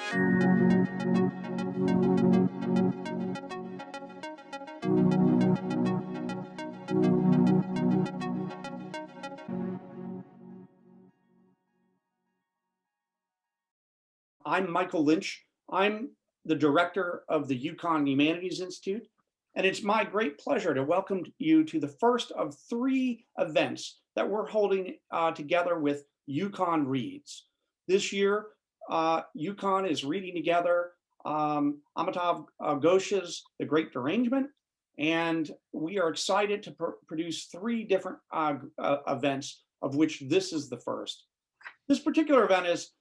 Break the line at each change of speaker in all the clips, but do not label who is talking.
I'm Michael Lynch. I'm the director of the UConn Humanities Institute, and it's my great pleasure to welcome you to the first of 3 events that we're holding together with UConn Reads. This year, UConn is reading together Amitav Ghosh's The Great Derangement, and we are excited to produce 3 different events, of which this is the first. This particular event is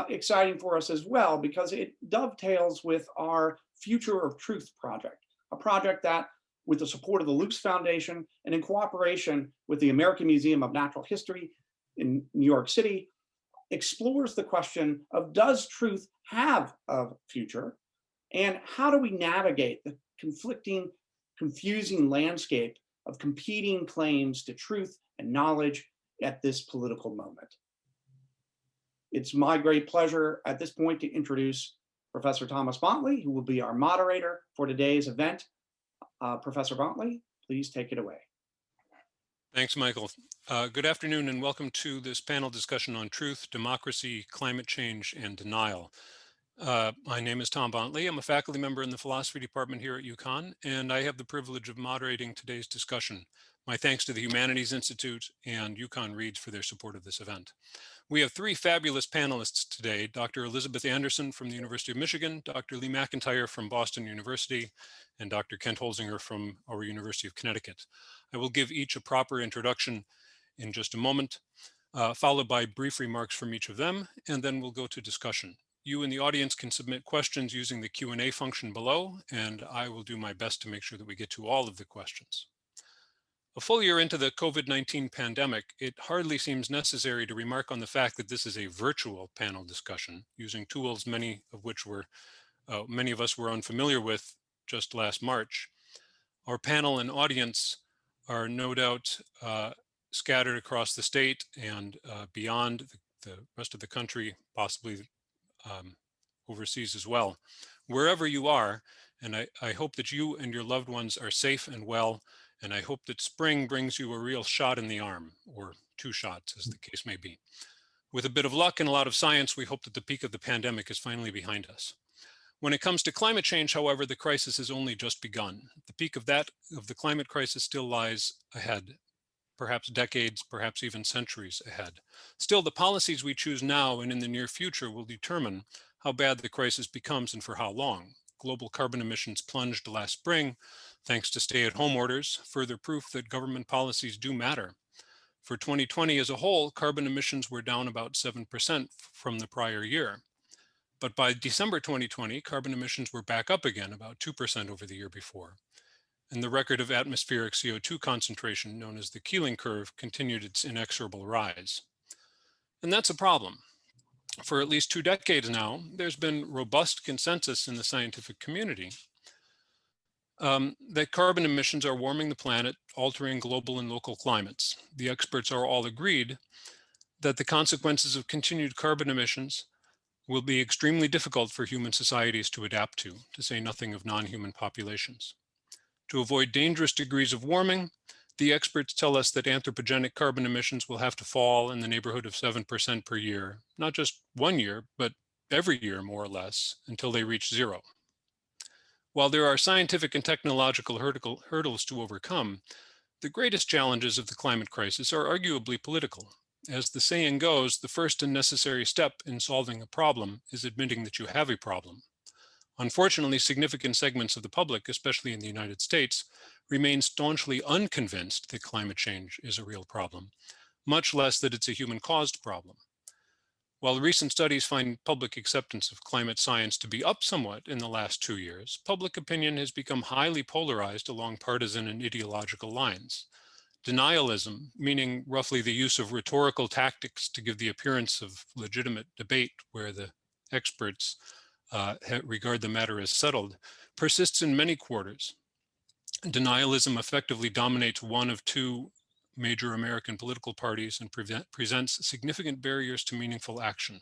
exciting for us as well because it dovetails with our Future of Truth project, a project that, with the support of the Luce Foundation and in cooperation with the American Museum of Natural History in New York City, explores the question of, does truth have a future? And how do we navigate the conflicting, confusing landscape of competing claims to truth and knowledge at this political moment? It's my great pleasure at this point to introduce Professor Thomas Bontly, who will be our moderator for today's event. Professor Bontly, please take it away.
Thanks, Michael. Good afternoon and welcome to this panel discussion on truth, democracy, climate change, and denial. My name is Tom Bontly. I'm a faculty member in the philosophy department here at UConn, and I have the privilege of moderating today's discussion. My thanks to the Humanities Institute and UConn Reads for their support of this event. We have 3 fabulous panelists today: Dr. Elizabeth Anderson from the University of Michigan, Dr. Lee Mcintyre from Boston University, and Dr. Kent Holzinger from our University of Connecticut. I will give each a proper introduction in just a moment, followed by brief remarks from each of them, and then we'll go to discussion. You in the audience can submit questions using the Q&A function below, and I will do my best to make sure that we get to all of the questions. A full year into the COVID-19 pandemic, it hardly seems necessary to remark on the fact that this is a virtual panel discussion using tools many of us were unfamiliar with just last March. Our panel and audience are no doubt scattered across the state and beyond the rest of the country, possibly overseas as well. Wherever you are, and I hope that you and your loved ones are safe and well, and I hope that spring brings you a real shot in the arm, or 2 shots as the case may be. With a bit of luck and a lot of science, we hope that the peak of the pandemic is finally behind us. When it comes to climate change, however, the crisis has only just begun. The peak of the climate crisis still lies ahead, perhaps decades, perhaps even centuries ahead. Still, the policies we choose now and in the near future will determine how bad the crisis becomes and for how long. Global carbon emissions plunged last spring, thanks to stay-at-home orders, further proof that government policies do matter. For 2020 as a whole, carbon emissions were down about 7% from the prior year. But by December 2020, carbon emissions were back up again, about 2% over the year before. And the record of atmospheric CO2 concentration, known as the Keeling curve, continued its inexorable rise. And that's a problem. For at least 2 decades now, there's been robust consensus in the scientific community that carbon emissions are warming the planet, altering global and local climates. The experts are all agreed that the consequences of continued carbon emissions will be extremely difficult for human societies to adapt to say nothing of non-human populations. To avoid dangerous degrees of warming, the experts tell us that anthropogenic carbon emissions will have to fall in the neighborhood of 7% per year, not just 1 year, but every year more or less, until they reach 0. While there are scientific and technological hurdles to overcome, the greatest challenges of the climate crisis are arguably political. As the saying goes, the first and necessary step in solving a problem is admitting that you have a problem. Unfortunately, significant segments of the public, especially in the United States, remain staunchly unconvinced that climate change is a real problem, much less that it's a human-caused problem. While recent studies find public acceptance of climate science to be up somewhat in the last 2 years, public opinion has become highly polarized along partisan and ideological lines. Denialism, meaning roughly the use of rhetorical tactics to give the appearance of legitimate debate where the experts regard the matter as settled, persists in many quarters. Denialism effectively dominates one of 2 major American political parties and presents significant barriers to meaningful action.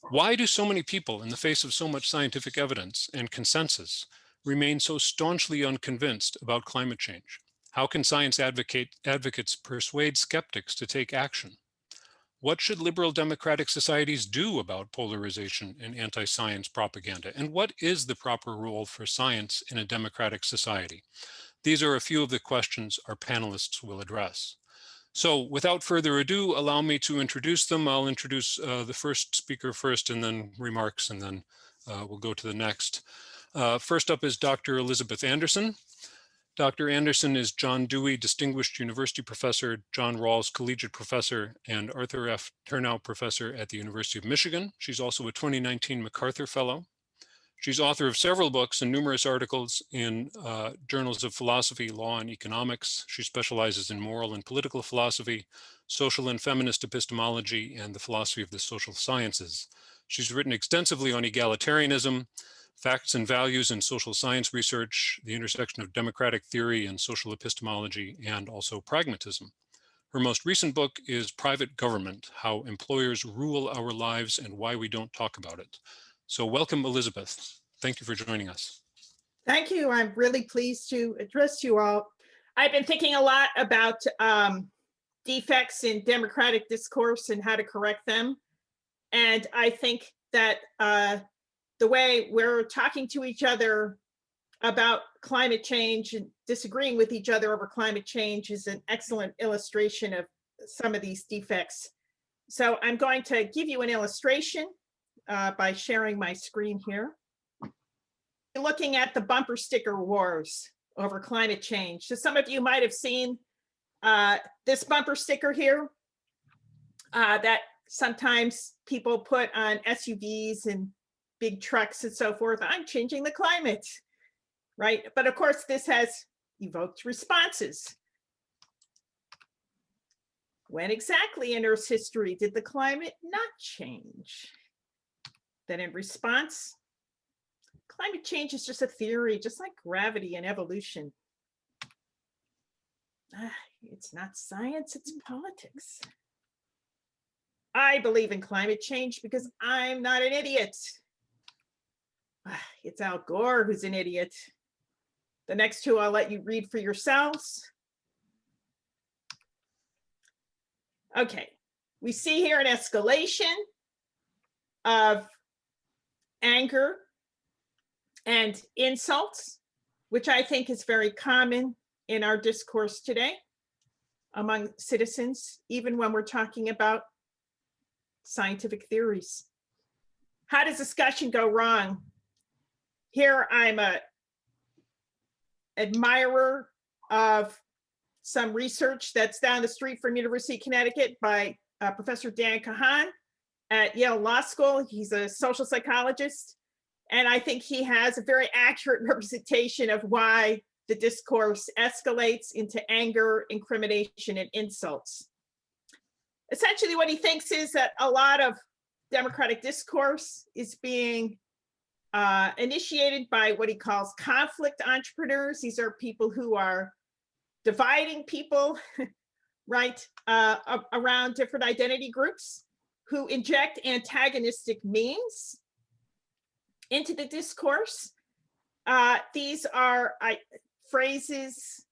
Why do so many people, in the face of so much scientific evidence and consensus, remain so staunchly unconvinced about climate change? How can science advocates persuade skeptics to take action? What should liberal democratic societies do about polarization and anti-science propaganda? And what is the proper role for science in a democratic society? These are a few of the questions our panelists will address. So without further ado, allow me to introduce them. I'll introduce the first speaker first and then remarks, and then we'll go to the next. First up is Dr. Elizabeth Anderson. Dr. Anderson is John Dewey Distinguished University Professor, John Rawls Collegiate Professor, and Arthur F. Turnow Professor at the University of Michigan. She's also a 2019 MacArthur Fellow. She's author of several books and numerous articles in journals of philosophy, law, and economics. She specializes in moral and political philosophy, social and feminist epistemology, and the philosophy of the social sciences. She's written extensively on egalitarianism, facts and values in social science research, the intersection of democratic theory and social epistemology, and also pragmatism. Her most recent book is Private Government: How Employers Rule Our Lives and Why We Don't Talk About It. So welcome, Elizabeth. Thank you for joining us.
Thank you. I'm really pleased to address you all. I've been thinking a lot about defects in democratic discourse and how to correct them. And I think that the way we're talking to each other about climate change and disagreeing with each other over climate change is an excellent illustration of some of these defects. So I'm going to give you an illustration by sharing my screen here. Looking at the bumper sticker wars over climate change. So some of you might have seen this bumper sticker here that sometimes people put on SUVs and big trucks and so forth. I'm changing the climate, right? But of course, this has evoked responses. When exactly in Earth's history did the climate not change? Then in response, climate change is just a theory, just like gravity and evolution. It's not science, it's politics. I believe in climate change because I'm not an idiot. It's Al Gore who's an idiot. The next two I'll let you read for yourselves. Okay, we see here an escalation of anger and insults, which I think is very common in our discourse today among citizens, even when we're talking about scientific theories. How does discussion go wrong? Here I'm an admirer of some research that's down the street from University of Connecticut by Professor Dan Kahan at Yale Law School. He's a social psychologist. And I think he has a very accurate representation of why the discourse escalates into anger, incrimination, and insults. Essentially, what he thinks is that a lot of democratic discourse is being initiated by what he calls conflict entrepreneurs. These are people who are dividing people, right, around different identity groups, who inject antagonistic means into the discourse. These are phrases,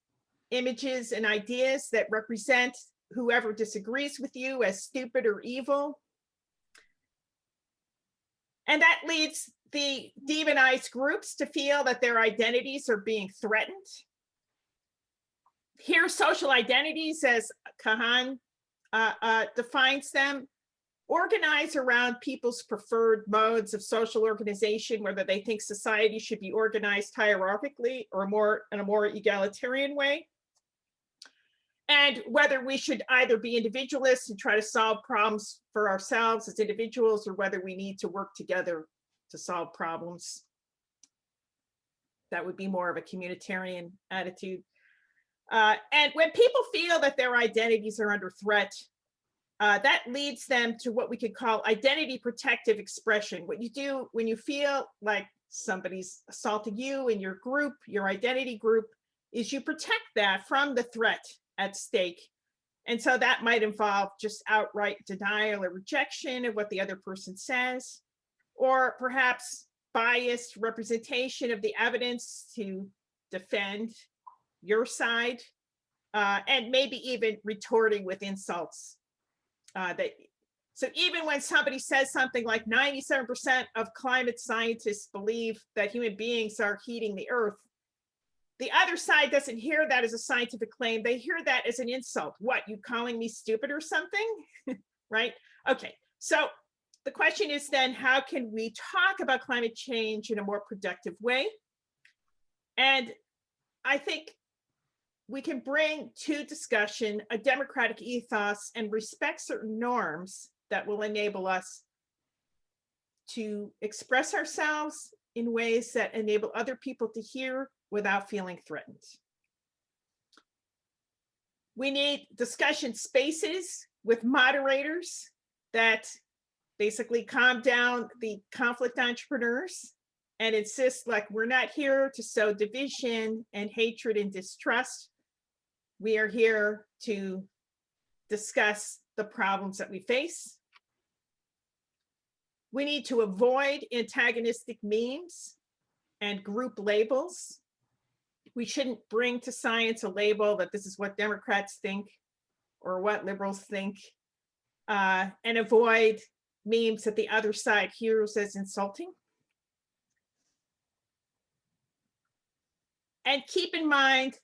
images, and ideas that represent whoever disagrees with you as stupid or evil. And that leads the demonized groups to feel that their identities are being threatened. Here, social identities, as Kahan defines them, organize around people's preferred modes of social organization, whether they think society should be organized hierarchically or in a more egalitarian way, and whether we should either be individualists and try to solve problems for ourselves as individuals, or whether we need to work together to solve problems. That would be more of a communitarian attitude. And when people feel that their identities are under threat, that leads them to what we could call identity protective expression. What you do when you feel like somebody's assaulting you in your group, your identity group, is you protect that from the threat at stake And so that might involve just outright denial or rejection of what the other person says, or perhaps biased representation of the evidence to defend your side, and maybe even retorting with insults. So even when somebody says something like 97% of climate scientists believe that human beings are heating the earth, the other side doesn't hear that as a scientific claim. They hear that as an insult. What, you calling me stupid or something? Right? Okay, so the question is then, how can we talk about climate change in a more productive way? And I think we can bring to discussion a democratic ethos and respect certain norms that will enable us to express ourselves in ways that enable other people to hear without feeling threatened. We need discussion spaces with moderators that basically calm down the conflict entrepreneurs and insist, like, we're not here to sow division and hatred and distrust. We are here to discuss the problems that we face. We need to avoid antagonistic memes and group labels. We shouldn't bring to science a label that this is what Democrats think or what liberals think, and avoid memes that the other side hears as insulting. And keep in mind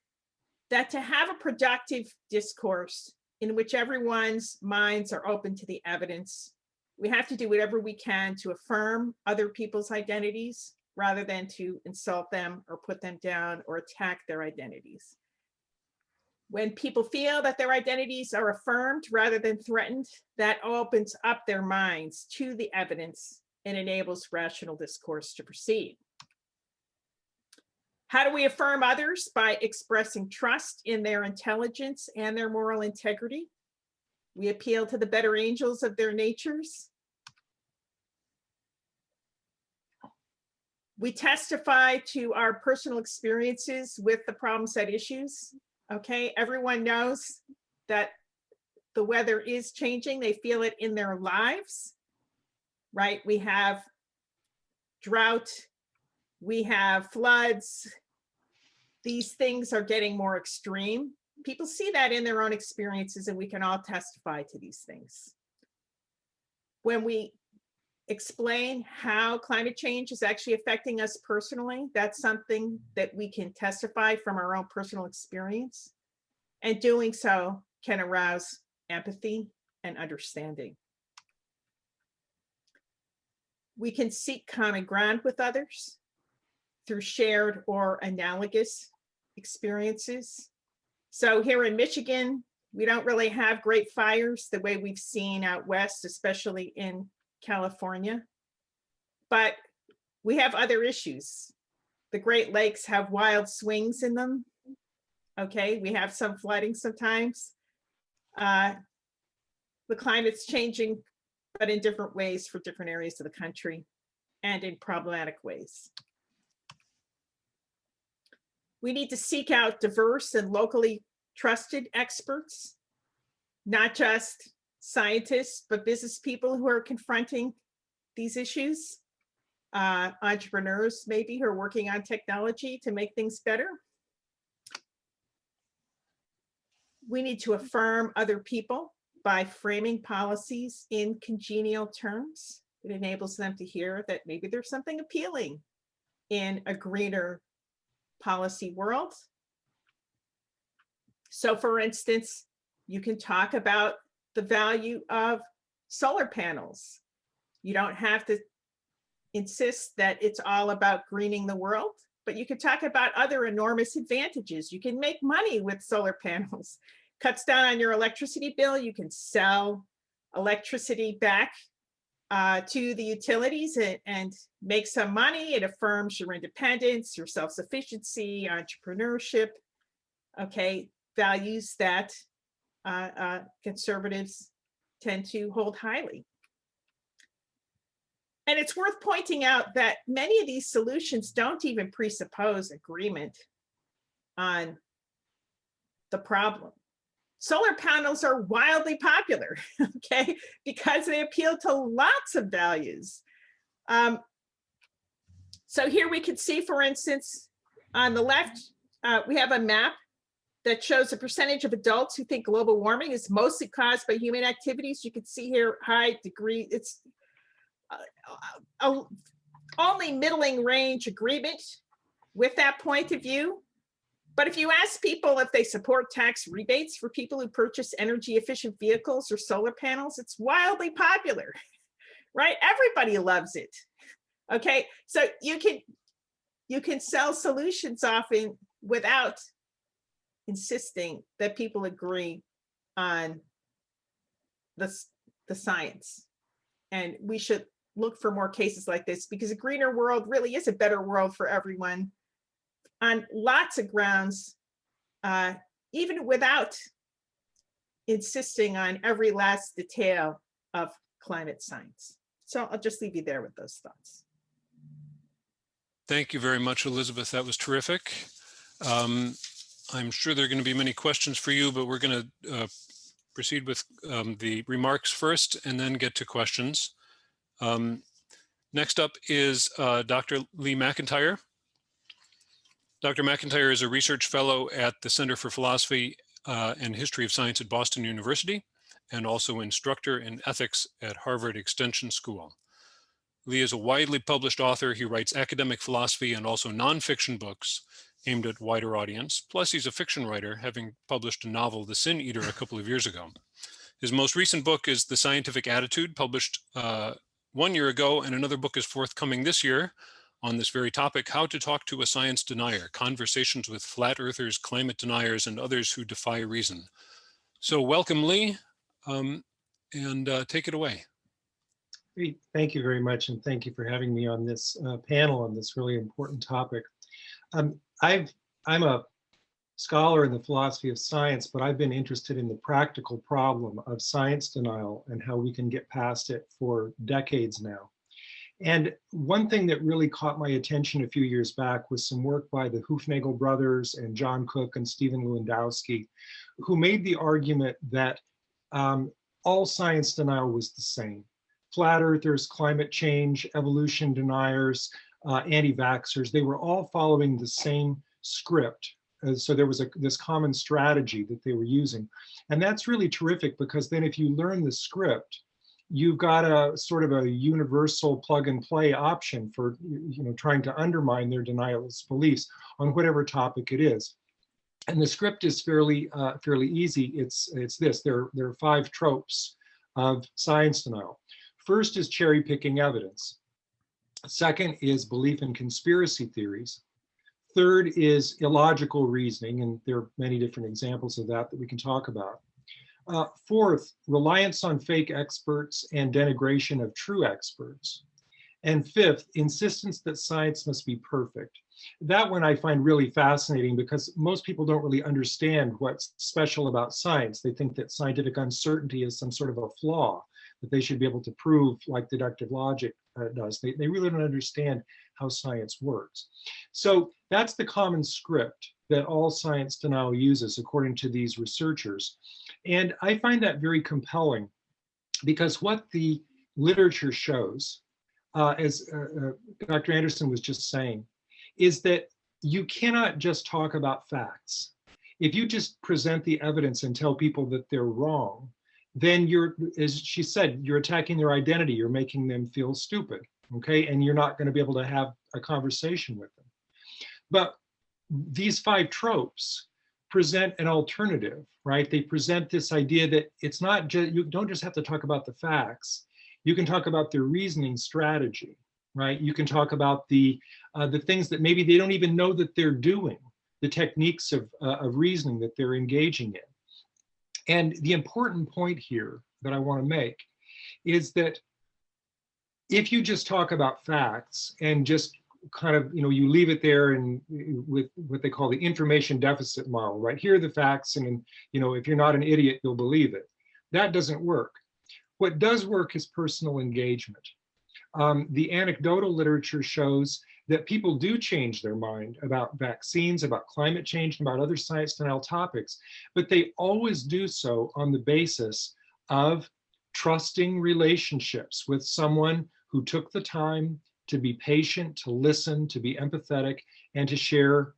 that to have a productive discourse in which everyone's minds are open to the evidence, we have to do whatever we can to affirm other people's identities rather than to insult them or put them down or attack their identities. When people feel that their identities are affirmed rather than threatened, that opens up their minds to the evidence and enables rational discourse to proceed. How do we affirm others? By expressing trust in their intelligence and their moral integrity. We appeal to the better angels of their natures. We testify to our personal experiences with the problem set issues. Okay, everyone knows that the weather is changing. They feel it in their lives, right? We have drought, we have floods. These things are getting more extreme. People see that in their own experiences, and we can all testify to these things. When we explain how climate change is actually affecting us personally, that's something that we can testify from our own personal experience. And doing so can arouse empathy and understanding. We can seek common ground with others through shared or analogous experiences. So here in Michigan, we don't really have great fires the way we've seen out west, especially in California, but we have other issues. The Great Lakes have wild swings in them. Okay, we have some flooding sometimes. The climate's changing, but in different ways for different areas of the country and in problematic ways. We need to seek out diverse and locally trusted experts, not just scientists, but business people who are confronting these issues, entrepreneurs maybe who are working on technology to make things better. We need to affirm other people by framing policies in congenial terms. It enables them to hear that maybe there's something appealing in a greener policy world. So for instance, you can talk about the value of solar panels. You don't have to insist that it's all about greening the world, but you can talk about other enormous advantages. You can make money with solar panels. Cuts down on your electricity bill. You can sell electricity back to the utilities and make some money. It affirms your independence, your self-sufficiency, entrepreneurship, okay, values that conservatives tend to hold highly. And it's worth pointing out that many of these solutions don't even presuppose agreement on the problem. solar panels are wildly popular, okay, because they appeal to lots of values. So here we can see, for instance, on the left, we have a map that shows the percentage of adults who think global warming is mostly caused by human activities. You can see here, high degree, it's only middling range agreement with that point of view. But if you ask people if they support tax rebates for people who purchase energy efficient vehicles or solar panels, it's wildly popular, right? Everybody loves it. Okay, so you can sell solutions often without insisting that people agree on the science. And we should look for more cases like this, because a greener world really is a better world for everyone on lots of grounds, even without insisting on every last detail of climate science. So I'll just leave you there with those thoughts.
Thank you very much, Elizabeth. That was terrific. I'm sure there are going to be many questions for you, but we're going to proceed with the remarks first and then get to questions. Next up is Dr. Lee Mcintyre. Dr. Mcintyre is a research fellow at the Center for Philosophy and History of Science at Boston University, and also instructor in ethics at Harvard Extension School. Lee is a widely published author. He writes academic philosophy and also nonfiction books aimed at wider audience. Plus, he's a fiction writer, having published a novel, The Sin Eater, a couple of years ago. His most recent book is The Scientific Attitude, published 1 year ago, and another book is forthcoming this year on this very topic, How to Talk to a Science Denier, Conversations with Flat Earthers, Climate Deniers, and Others Who Defy Reason. So welcome, Lee, and take it away.
Great. Thank you very much, and thank you for having me on this panel on this really important topic. I'm a scholar in the philosophy of science, but I've been interested in the practical problem of science denial and how we can get past it for decades now. And one thing that really caught my attention a few years back was some work by the Hufnagel brothers and John Cook and Stephen Lewandowski, who made the argument that all science denial was the same. Flat earthers, climate change, evolution deniers, anti-vaxxers, they were all following the same script. So there was this common strategy that they were using. And that's really terrific, because then if you learn the script, you've got a sort of a universal plug and play option for trying to undermine their denialist beliefs on whatever topic it is. And the script is fairly easy. It's this. There are 5 tropes of science denial. First is cherry picking evidence. Second is belief in conspiracy theories. Third is illogical reasoning, and there are many different examples of that we can talk about. Fourth, reliance on fake experts and denigration of true experts. And fifth, insistence that science must be perfect. That one I find really fascinating, because most people don't really understand what's special about science. They think that scientific uncertainty is some sort of a flaw that they should be able to prove, like deductive logic does. They really don't understand how science works. So that's the common script that all science denial uses, according to these researchers. And I find that very compelling, because what the literature shows, as Dr. Anderson was just saying, is that you cannot just talk about facts. If you just present the evidence and tell people that they're wrong, then you're, as she said, you're attacking their identity. You're making them feel stupid, okay? And you're not going to be able to have a conversation with them. But these 5 tropes present an alternative, right? They present this idea that it's not just, you don't just have to talk about the facts. You can talk about their reasoning strategy, right? You can talk about the things that maybe they don't even know that they're doing, the techniques of reasoning that they're engaging in. And the important point here that I want to make is that if you just talk about facts and just kind of, you leave it there and with what they call the information deficit model, right? Here are the facts, and if you're not an idiot, you'll believe it. That doesn't work. What does work is personal engagement. The anecdotal literature shows that people do change their mind about vaccines, about climate change, and about other science denial topics, but they always do so on the basis of trusting relationships with someone who took the time to be patient, to listen, to be empathetic, and to share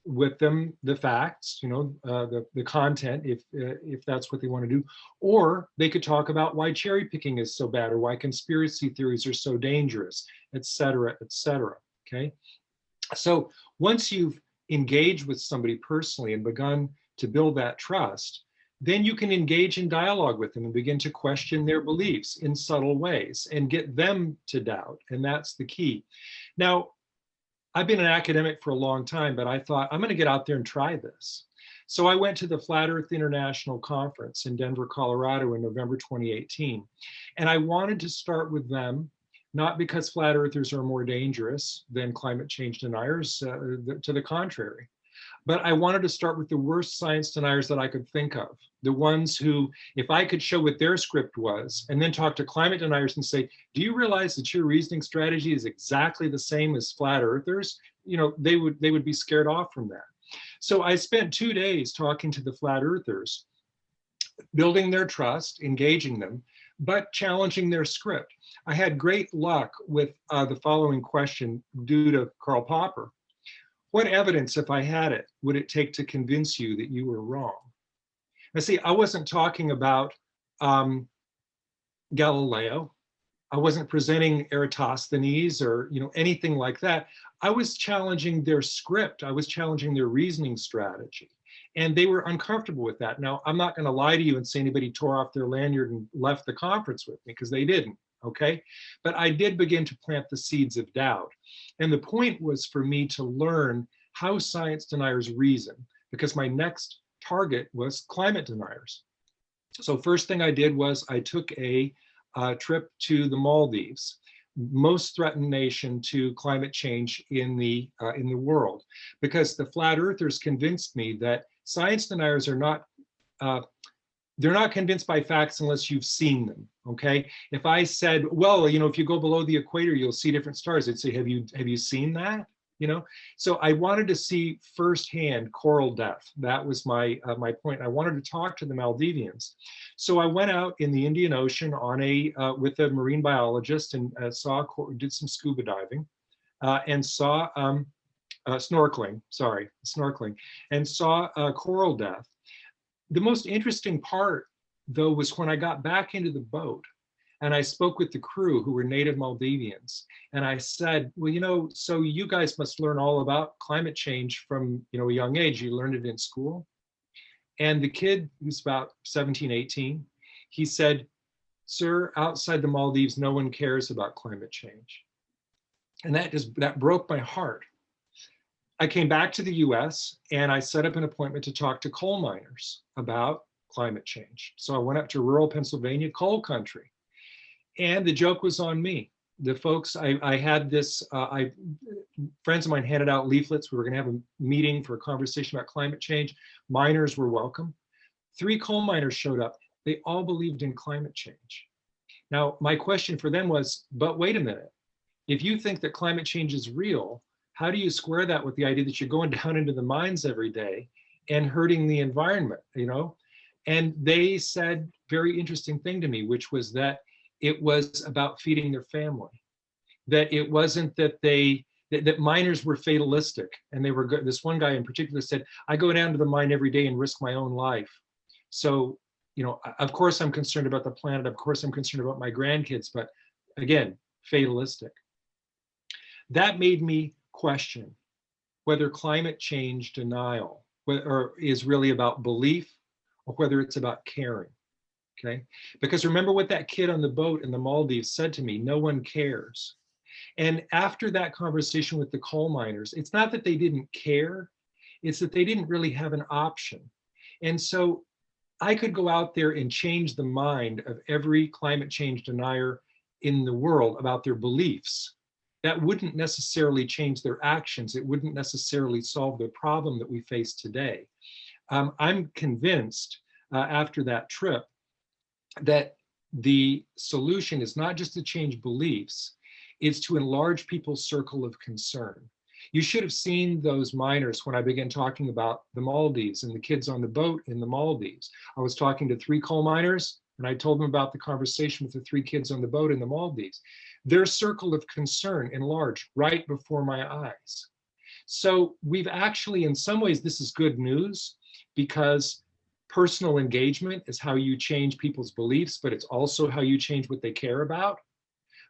with them the facts, the content, if that's what they want to do. Or they could talk about why cherry picking is so bad, or why conspiracy theories are so dangerous, et cetera, et cetera. Okay. So once you've engaged with somebody personally and begun to build that trust, then you can engage in dialogue with them and begin to question their beliefs in subtle ways and get them to doubt. And that's the key. Now, I've been an academic for a long time, but I thought, I'm going to get out there and try this. So I went to the Flat Earth International Conference in Denver, Colorado in November 2018. And I wanted to start with them, not because flat earthers are more dangerous than climate change deniers, to the contrary. But I wanted to start with the worst science deniers that I could think of. The ones who, if I could show what their script was, and then talk to climate deniers and say, do you realize that your reasoning strategy is exactly the same as flat earthers? They would be scared off from that. So I spent 2 days talking to the flat earthers, building their trust, engaging them, but challenging their script. I had great luck with the following question due to Karl Popper. What evidence, if I had it, would it take to convince you that you were wrong? Now, see, I wasn't talking about Galileo. I wasn't presenting Eratosthenes or anything like that. I was challenging their script. I was challenging their reasoning strategy. And they were uncomfortable with that. Now, I'm not going to lie to you and say anybody tore off their lanyard and left the conference with me, because they didn't. Okay, but I did begin to plant the seeds of doubt. And the point was for me to learn how science deniers reason, because my next target was climate deniers. So first thing I did was I took a trip to the Maldives, most threatened nation to climate change in the world, because the flat earthers convinced me that science deniers are not they're not convinced by facts unless you've seen them. Okay, if I said, well, if you go below the equator, you'll see different stars, they'd say, have you seen that? So I wanted to see firsthand coral death. That was my point. I wanted to talk to the Maldivians. So I went out in the Indian Ocean on with a marine biologist and did some scuba diving and saw snorkeling, and saw coral death. The most interesting part, though, was when I got back into the boat and I spoke with the crew who were native Maldivians. And I said, well, so you guys must learn all about climate change from, a young age. You learned it in school. And the kid, who's about 17, 18, he said, sir, outside the Maldives, no one cares about climate change. And that broke my heart. I came back to the US and I set up an appointment to talk to coal miners about climate change. So I went up to rural Pennsylvania, coal country. And the joke was on me. The folks, I had this, friends of mine handed out leaflets. We were gonna have a meeting for a conversation about climate change. Miners were welcome. 3 coal miners showed up. They all believed in climate change. Now, my question for them was, but wait a minute. If you think that climate change is real, how do you square that with the idea that you're going down into the mines every day and hurting the environment, And they said very interesting thing to me, which was that it was about feeding their family, that it wasn't that that miners were fatalistic. And they were good. This one guy in particular said, I go down to the mine every day and risk my own life. So, of course I'm concerned about the planet. Of course I'm concerned about my grandkids, but again, fatalistic. That made me question whether climate change denial is really about belief or whether it's about caring. Okay, because remember what that kid on the boat in the Maldives said to me, no one cares. And after that conversation with the coal miners, it's not that they didn't care, it's that they didn't really have an option. And so I could go out there and change the mind of every climate change denier in the world about their beliefs. That wouldn't necessarily change their actions. It wouldn't necessarily solve the problem that we face today. I'm convinced after that trip that the solution is not just to change beliefs, is to enlarge people's circle of concern. You should have seen those miners when I began talking about the Maldives and the kids on the boat in the Maldives. I was talking to 3 coal miners, and I told them about the conversation with the 3 kids on the boat in the Maldives. Their circle of concern enlarged right before my eyes. So we've actually, in some ways, this is good news, because personal engagement is how you change people's beliefs, but it's also how you change what they care about.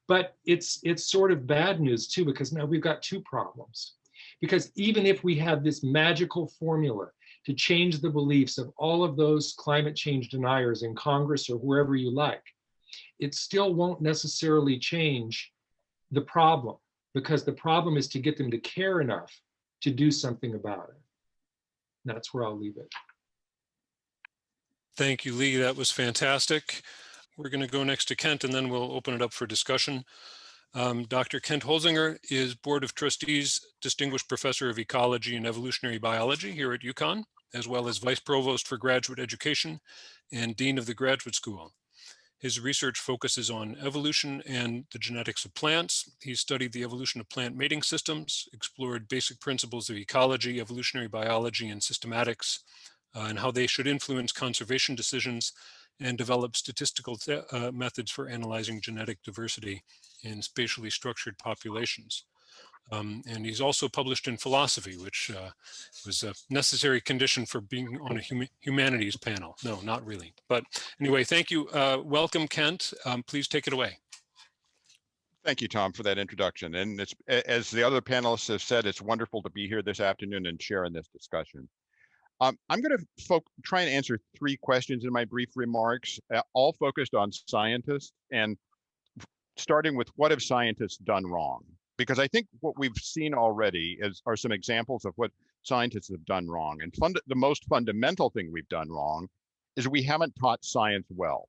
But it's sort of bad news too, because now we've got 2 problems. Because even if we have this magical formula to change the beliefs of all of those climate change deniers in Congress or wherever you like, it still won't necessarily change the problem, because the problem is to get them to care enough to do something about it. That's where I'll leave it.
Thank you, Lee. That was fantastic. We're going to go next to Kent, and then we'll open it up for discussion. Dr. Kent Holzinger is Board of Trustees, Distinguished Professor of Ecology and Evolutionary Biology here at UConn, as well as Vice Provost for Graduate Education and Dean of the Graduate School. His research focuses on evolution and the genetics of plants. He studied the evolution of plant mating systems, explored basic principles of ecology, evolutionary biology, and systematics, and how they should influence conservation decisions, and developed statistical methods for analyzing genetic diversity in spatially structured populations. And he's also published in philosophy, which was a necessary condition for being on a humanities panel. No, not really. But anyway, thank you. Welcome, Kent. Please take it away.
Thank you, Tom, for that introduction. And it's, as the other panelists have said, it's wonderful to be here this afternoon and share in this discussion. I'm going to try and answer 3 questions in my brief remarks, all focused on scientists, and starting with what have scientists done wrong? Because I think what we've seen already are some examples of what scientists have done wrong. And the most fundamental thing we've done wrong is we haven't taught science well.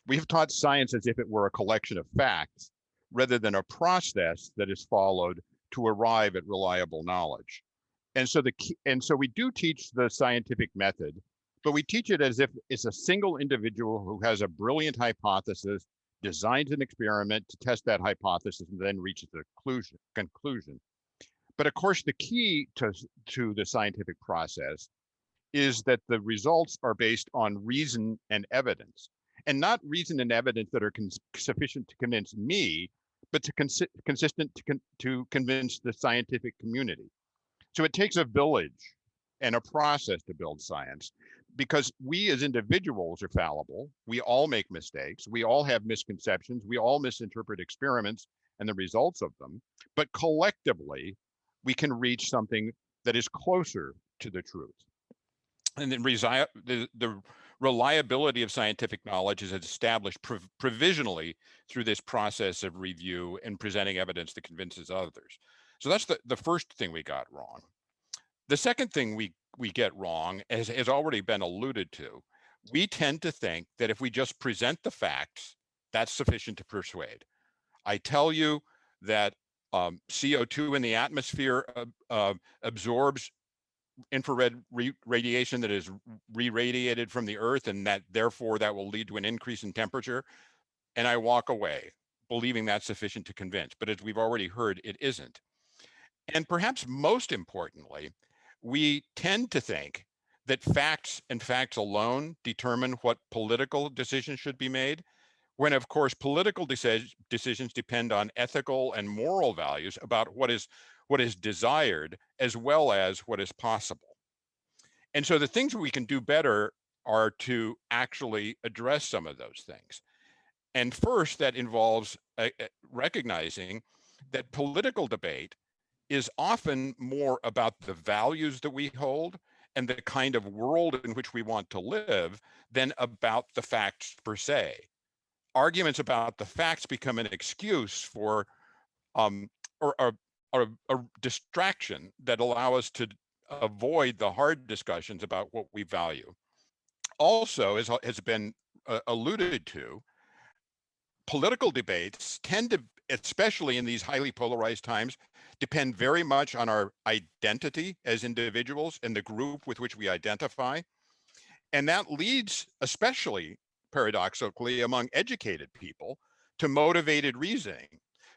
We have taught science as if it were a collection of facts rather than a process that is followed to arrive at reliable knowledge. And so we do teach the scientific method, but we teach it as if it's a single individual who has a brilliant hypothesis, designs an experiment to test that hypothesis, and then reaches a conclusion. But of course, the key to the scientific process is that the results are based on reason and evidence, and not reason and evidence that are sufficient to convince me, but consistent to convince the scientific community. So it takes a village and a process to build science, because we as individuals are fallible. We all make mistakes. We all have misconceptions. We all misinterpret experiments and the results of them. But collectively, we can reach something that is closer to the truth. And then the reliability of scientific knowledge is established provisionally through this process of review and presenting evidence that convinces others. So that's the first thing we got wrong. The second thing we get wrong, as has already been alluded to, we tend to think that if we just present the facts, that's sufficient to persuade. I tell you that CO2 in the atmosphere absorbs infrared radiation that is re-radiated from the Earth, and that therefore that will lead to an increase in temperature. And I walk away believing that's sufficient to convince. But as we've already heard, it isn't. And perhaps most importantly, we tend to think that facts and facts alone determine what political decisions should be made, when of course political decisions depend on ethical and moral values about what is desired as well as what is possible. And so the things we can do better are to actually address some of those things. And first, that involves recognizing that political debate is often more about the values that we hold and the kind of world in which we want to live than about the facts per se. Arguments about the facts become an excuse for or a distraction that allow us to avoid the hard discussions about what we value. Also, as has been alluded to, political debates tend to, especially in these highly polarized times, depend very much on our identity as individuals and the group with which we identify. And that leads, especially paradoxically, among educated people, to motivated reasoning.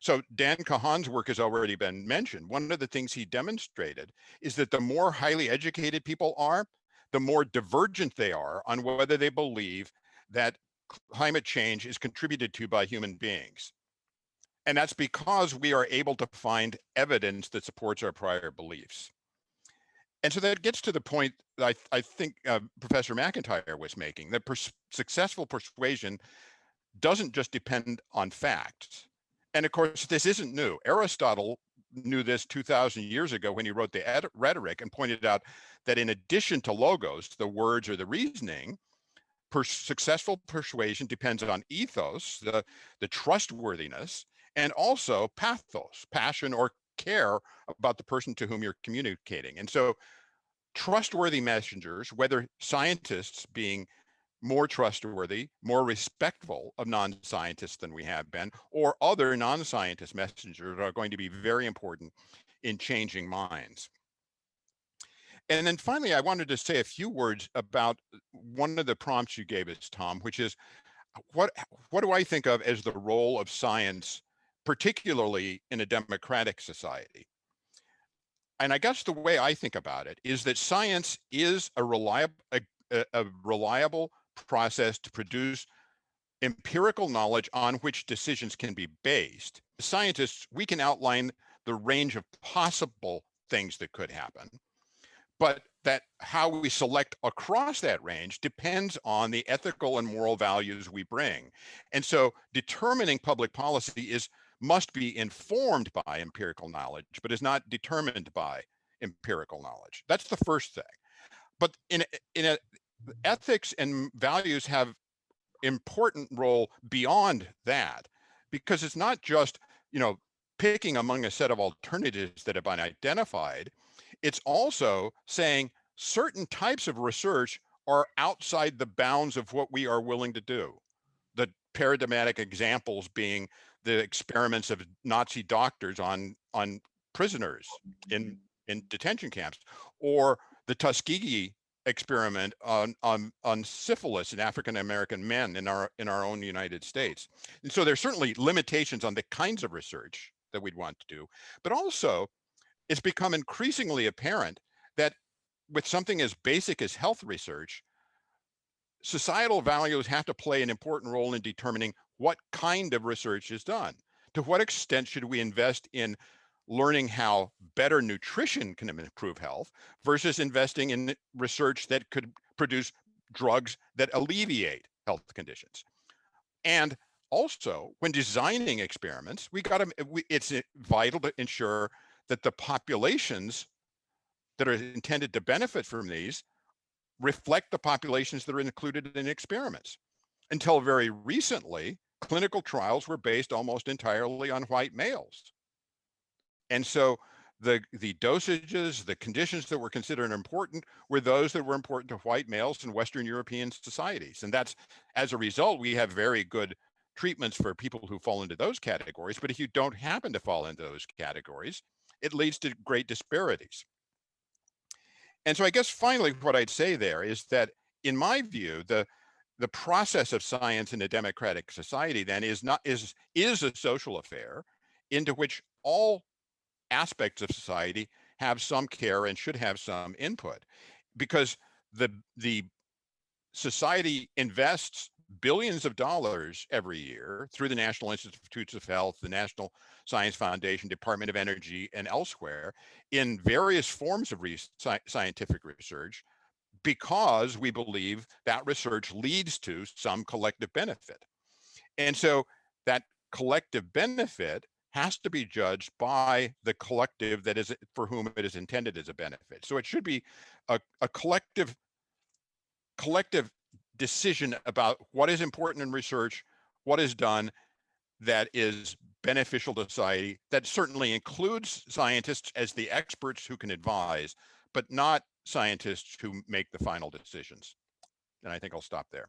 So Dan Kahan's work has already been mentioned. One of the things he demonstrated is that the more highly educated people are, the more divergent they are on whether they believe that climate change is contributed to by human beings. And that's because we are able to find evidence that supports our prior beliefs. And so that gets to the point that I think Professor McIntyre was making, that successful persuasion doesn't just depend on facts. And of course, this isn't new. Aristotle knew this 2,000 years ago when he wrote the Rhetoric and pointed out that in addition to logos, the words or the reasoning, successful persuasion depends on ethos, the trustworthiness, and also pathos, passion or care about the person to whom you're communicating. And so trustworthy messengers, whether scientists being more trustworthy, more respectful of non-scientists than we have been, or other non-scientist messengers, are going to be very important in changing minds. And then finally, I wanted to say a few words about one of the prompts you gave us, Tom, which is what do I think of as the role of science, particularly in a democratic society? And I guess the way I think about it is that science is a reliable process to produce empirical knowledge on which decisions can be based. As scientists, we can outline the range of possible things that could happen, but that how we select across that range depends on the ethical and moral values we bring. And so determining public policy must be informed by empirical knowledge, but is not determined by empirical knowledge. That's the first thing. But ethics and values have important role beyond that, because it's not just, picking among a set of alternatives that have been identified. It's also saying certain types of research are outside the bounds of what we are willing to do. The paradigmatic examples being the experiments of Nazi doctors on prisoners in detention camps, or the Tuskegee experiment on syphilis in African American men in our own United States. And so there's certainly limitations on the kinds of research that we'd want to do, but also it's become increasingly apparent that with something as basic as health research, societal values have to play an important role in determining what kind of research is done. To what extent should we invest in learning how better nutrition can improve health versus investing in research that could produce drugs that alleviate health conditions? And also, when designing experiments, it's vital to ensure that the populations that are intended to benefit from these reflect the populations that are included in experiments. Until very recently, clinical trials were based almost entirely on white males. And so the dosages, the conditions that were considered important were those that were important to white males in Western European societies. And that's, as a result, we have very good treatments for people who fall into those categories. But if you don't happen to fall into those categories, it leads to great disparities. And so I guess finally what I'd say there is that, in my view, the process of science in a democratic society then is a social affair into which all aspects of society have some care and should have some input, because the society invests billions of dollars every year through the National Institutes of Health, the National Science Foundation, Department of Energy, and elsewhere in various forms of scientific research, because we believe that research leads to some collective benefit. And so that collective benefit has to be judged by the collective that is for whom it is intended as a benefit. So it should be a collective decision about what is important in research, what is done that is beneficial to society, that certainly includes scientists as the experts who can advise, but not scientists who make the final decisions. And I think I'll stop there.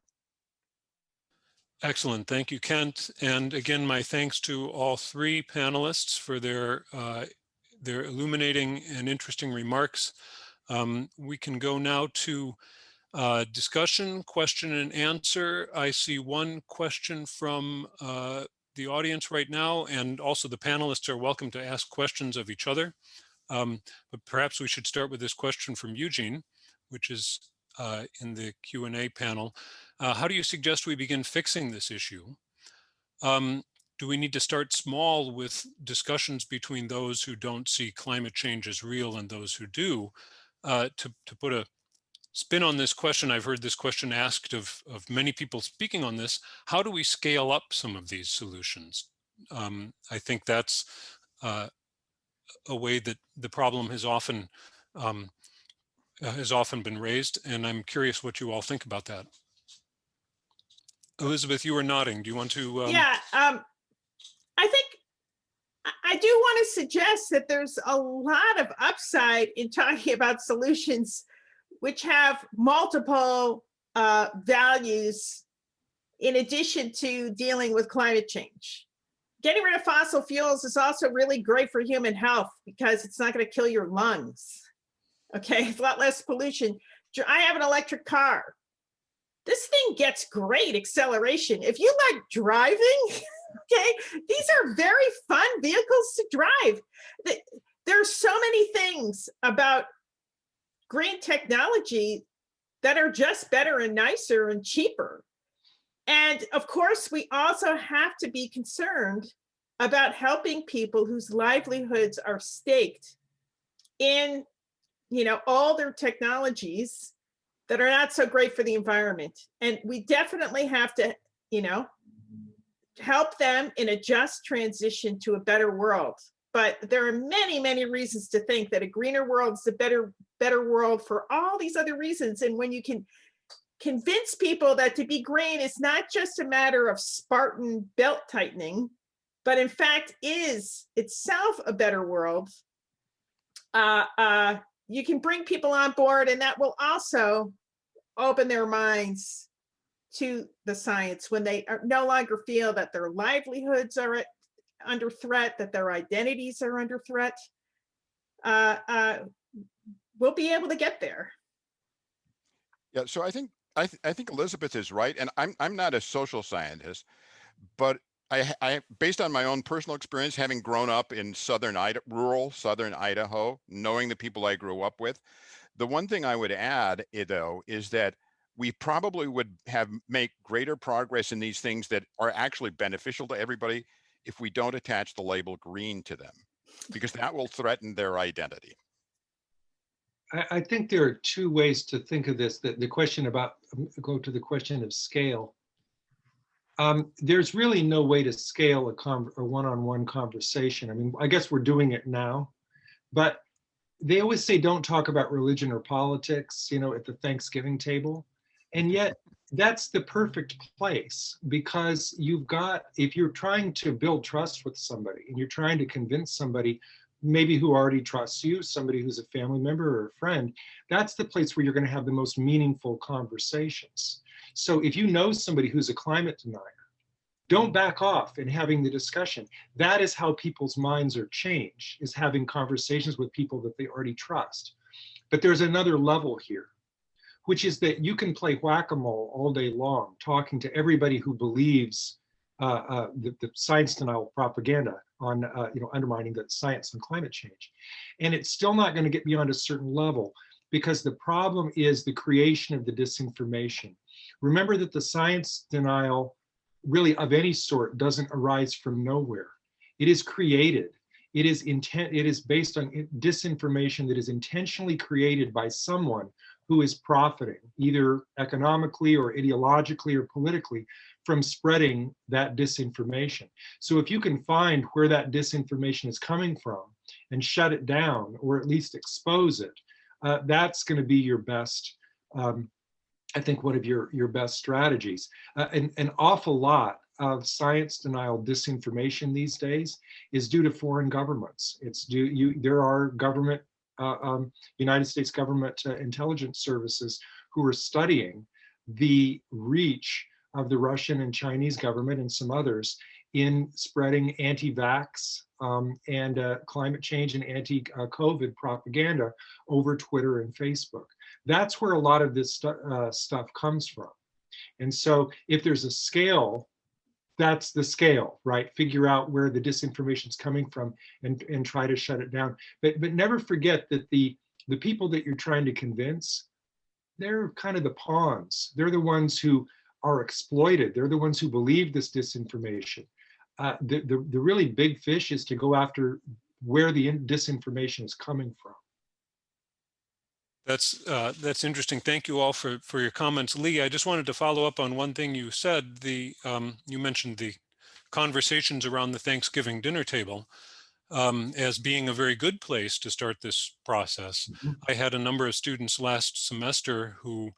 Excellent. Thank you, Kent. And again, my thanks to all three panelists for their illuminating and interesting remarks. We can go now to discussion, question and answer. I see one question from the audience right now, and also the panelists are welcome to ask questions of each other. But perhaps we should start with this question from Eugene, which is in the Q&A panel. How do you suggest we begin fixing this issue? Do we need to start small with discussions between those who don't see climate change as real and those who do? To put a spin on this question, I've heard this question asked of many people speaking on this: how do we scale up some of these solutions? I think that's a way that the problem has often been raised, and I'm curious what you all think about that. Elizabeth, you are nodding. Do you want to?
Yeah, I think I do want to suggest that there's a lot of upside in talking about solutions which have multiple values in addition to dealing with climate change. Getting rid of fossil fuels is also really great for human health because it's not going to kill your lungs. Okay, it's a lot less pollution. I have an electric car. This thing gets great acceleration. If you like driving, okay, these are very fun vehicles to drive. There are so many things about green technology that are just better and nicer and cheaper. And of course, we also have to be concerned about helping people whose livelihoods are staked in, all their technologies that are not so great for the environment. And we definitely have to, help them in a just transition to a better world. But there are many, many reasons to think that a greener world is a better world for all these other reasons. And when you can convince people that to be green is not just a matter of Spartan belt tightening, but in fact is itself a better world, you can bring people on board, and that will also open their minds to the science when they no longer feel that their livelihoods are under threat, that their identities are under threat. We'll be able to get there.
Yeah, so I think Elizabeth is right, and I'm not a social scientist, but I based on my own personal experience, having grown up in rural southern Idaho, knowing the people I grew up with, the one thing I would add, though, is that we probably would make greater progress in these things that are actually beneficial to everybody if we don't attach the label green to them, because that will threaten their identity.
I think there are two ways to think of this. The question about, go to the question of scale. There's really no way to scale a one-on-one conversation. I mean, I guess we're doing it now, but they always say don't talk about religion or politics, at the Thanksgiving table. And yet that's the perfect place, because if you're trying to build trust with somebody and you're trying to convince somebody maybe who already trusts you, somebody who's a family member or a friend, that's the place where you're going to have the most meaningful conversations. So if you know somebody who's a climate denier, don't back off in having the discussion. That is how people's minds are changed, is having conversations with people that they already trust. But there's another level here, which is that you can play whack-a-mole all day long, talking to everybody who believes the science denial propaganda on undermining the science on climate change. And it's still not going to get beyond a certain level, because the problem is the creation of the disinformation. Remember that the science denial, really of any sort, doesn't arise from nowhere. It is created. It is based on disinformation that is intentionally created by someone who is profiting, either economically or ideologically or politically, from spreading that disinformation. So if you can find where that disinformation is coming from and shut it down, or at least expose it, that's going to be your best, I think, one of your best strategies. An awful lot of science denial disinformation these days is due to foreign governments. There are government, United States government intelligence services who are studying the reach of the Russian and Chinese government and some others in spreading anti-vax and climate change and anti-COVID propaganda over Twitter and Facebook. That's where a lot of this stuff comes from. And so if there's a scale that's the scale, right? Figure out where the disinformation is coming from and try to shut it down. But never forget that the people that you're trying to convince, they're kind of the pawns. They're the ones who are exploited. They're the ones who believe this disinformation. The really big fish is to go after where the disinformation is coming from.
That's interesting. Thank you all for your comments. Lee, I just wanted to follow up on one thing you said. You mentioned the conversations around the Thanksgiving dinner table as being a very good place to start this process. I had a number of students last semester who,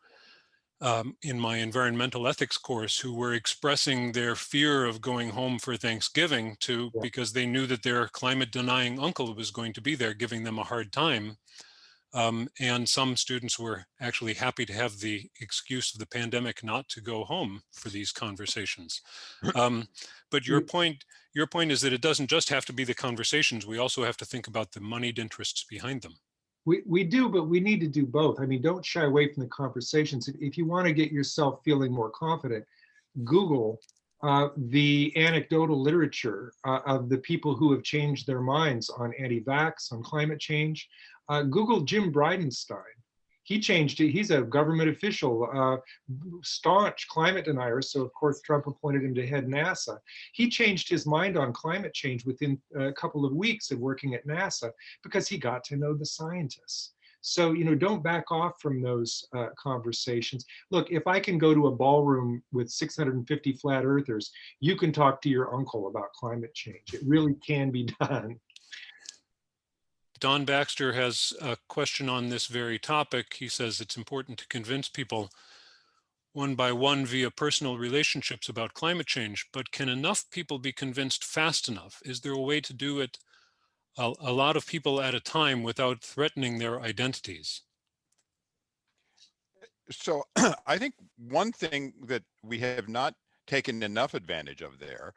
in my environmental ethics course, who were expressing their fear of going home for Thanksgiving because they knew that their climate denying uncle was going to be there giving them a hard time. And some students were actually happy to have the excuse of the pandemic not to go home for these conversations. But your point is that it doesn't just have to be the conversations. We also have to think about the moneyed interests behind them.
We do, but we need to do both. I mean, don't shy away from the conversations. If you want to get yourself feeling more confident, Google the anecdotal literature of the people who have changed their minds on anti-vax, on climate change. Google Jim Bridenstine. He changed it. He's a government official, staunch climate denier. So of course, Trump appointed him to head NASA. He changed his mind on climate change within a couple of weeks of working at NASA because he got to know the scientists. So, don't back off from those conversations. Look, if I can go to a ballroom with 650 flat earthers, you can talk to your uncle about climate change. It really can be done.
Don Baxter has a question on this very topic. He says it's important to convince people one by one via personal relationships about climate change, but can enough people be convinced fast enough? Is there a way to do it a lot of people at a time without threatening their identities?
So I think one thing that we have not taken enough advantage of there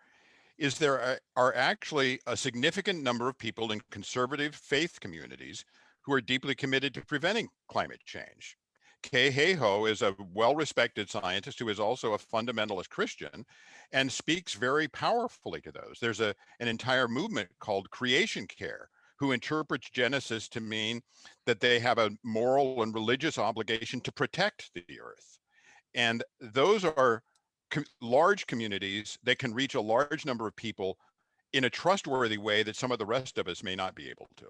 is there are actually a significant number of people in conservative faith communities who are deeply committed to preventing climate change. Kay Hayhoe is a well-respected scientist who is also a fundamentalist Christian and speaks very powerfully to those. There's an entire movement called Creation Care who interprets Genesis to mean that they have a moral and religious obligation to protect the earth. And those are large communities that can reach a large number of people in a trustworthy way that some of the rest of us may not be able to.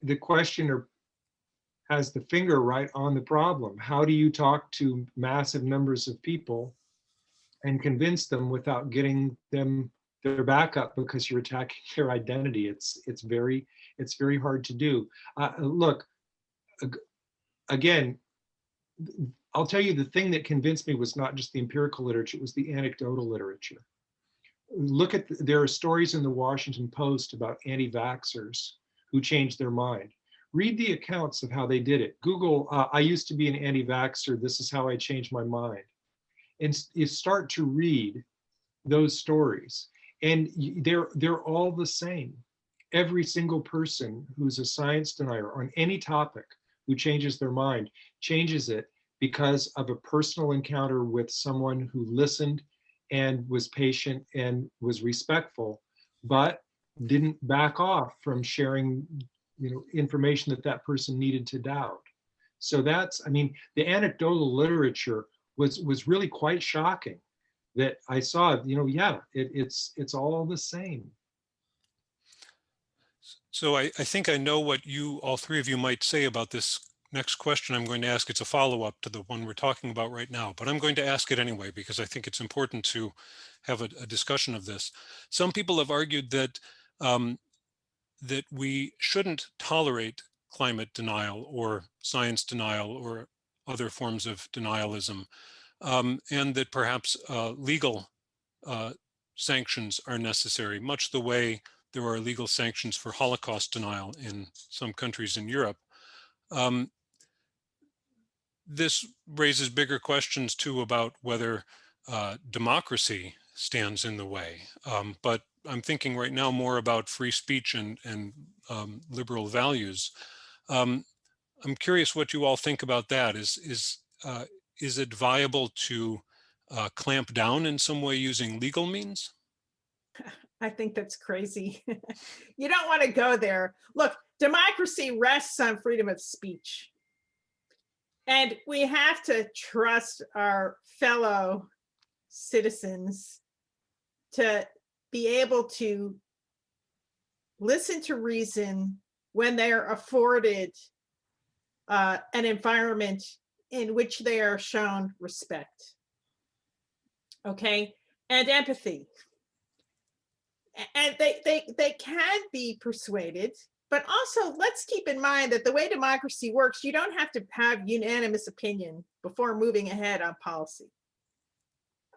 The questioner has the finger right on the problem. How do you talk to massive numbers of people and convince them without getting them their back up because you're attacking their identity? It's very hard to do. Look, again, I'll tell you, the thing that convinced me was not just the empirical literature, it was the anecdotal literature. Look at, there are stories in the Washington Post about anti-vaxxers who changed their mind. Read the accounts of how they did it. Google, I used to be an anti-vaxxer, this is how I changed my mind. And you start to read those stories and they're all the same. Every single person who's a science denier on any topic who changes their mind, changes it because of a personal encounter with someone who listened and was patient and was respectful, but didn't back off from sharing, information that person needed to doubt. So that's, I mean, the anecdotal literature was really quite shocking that I saw, yeah, it's all the same.
So I think I know what all three of you might say about this next question I'm going to ask. It's a follow-up to the one we're talking about right now, but I'm going to ask it anyway because I think it's important to have a discussion of this. Some people have argued that that we shouldn't tolerate climate denial or science denial or other forms of denialism, and that perhaps legal sanctions are necessary, much the way there are legal sanctions for Holocaust denial in some countries in Europe. This raises bigger questions too about whether democracy stands in the way. But I'm thinking right now more about free speech and liberal values. I'm curious what you all think about that. Is it viable to clamp down in some way using legal means?
I think that's crazy. You don't want to go there. Look, democracy rests on freedom of speech. And we have to trust our fellow citizens to be able to listen to reason when they are afforded an environment in which they are shown respect. Okay, and empathy. And they can be persuaded, but also let's keep in mind that the way democracy works, you don't have to have unanimous opinion before moving ahead on policy.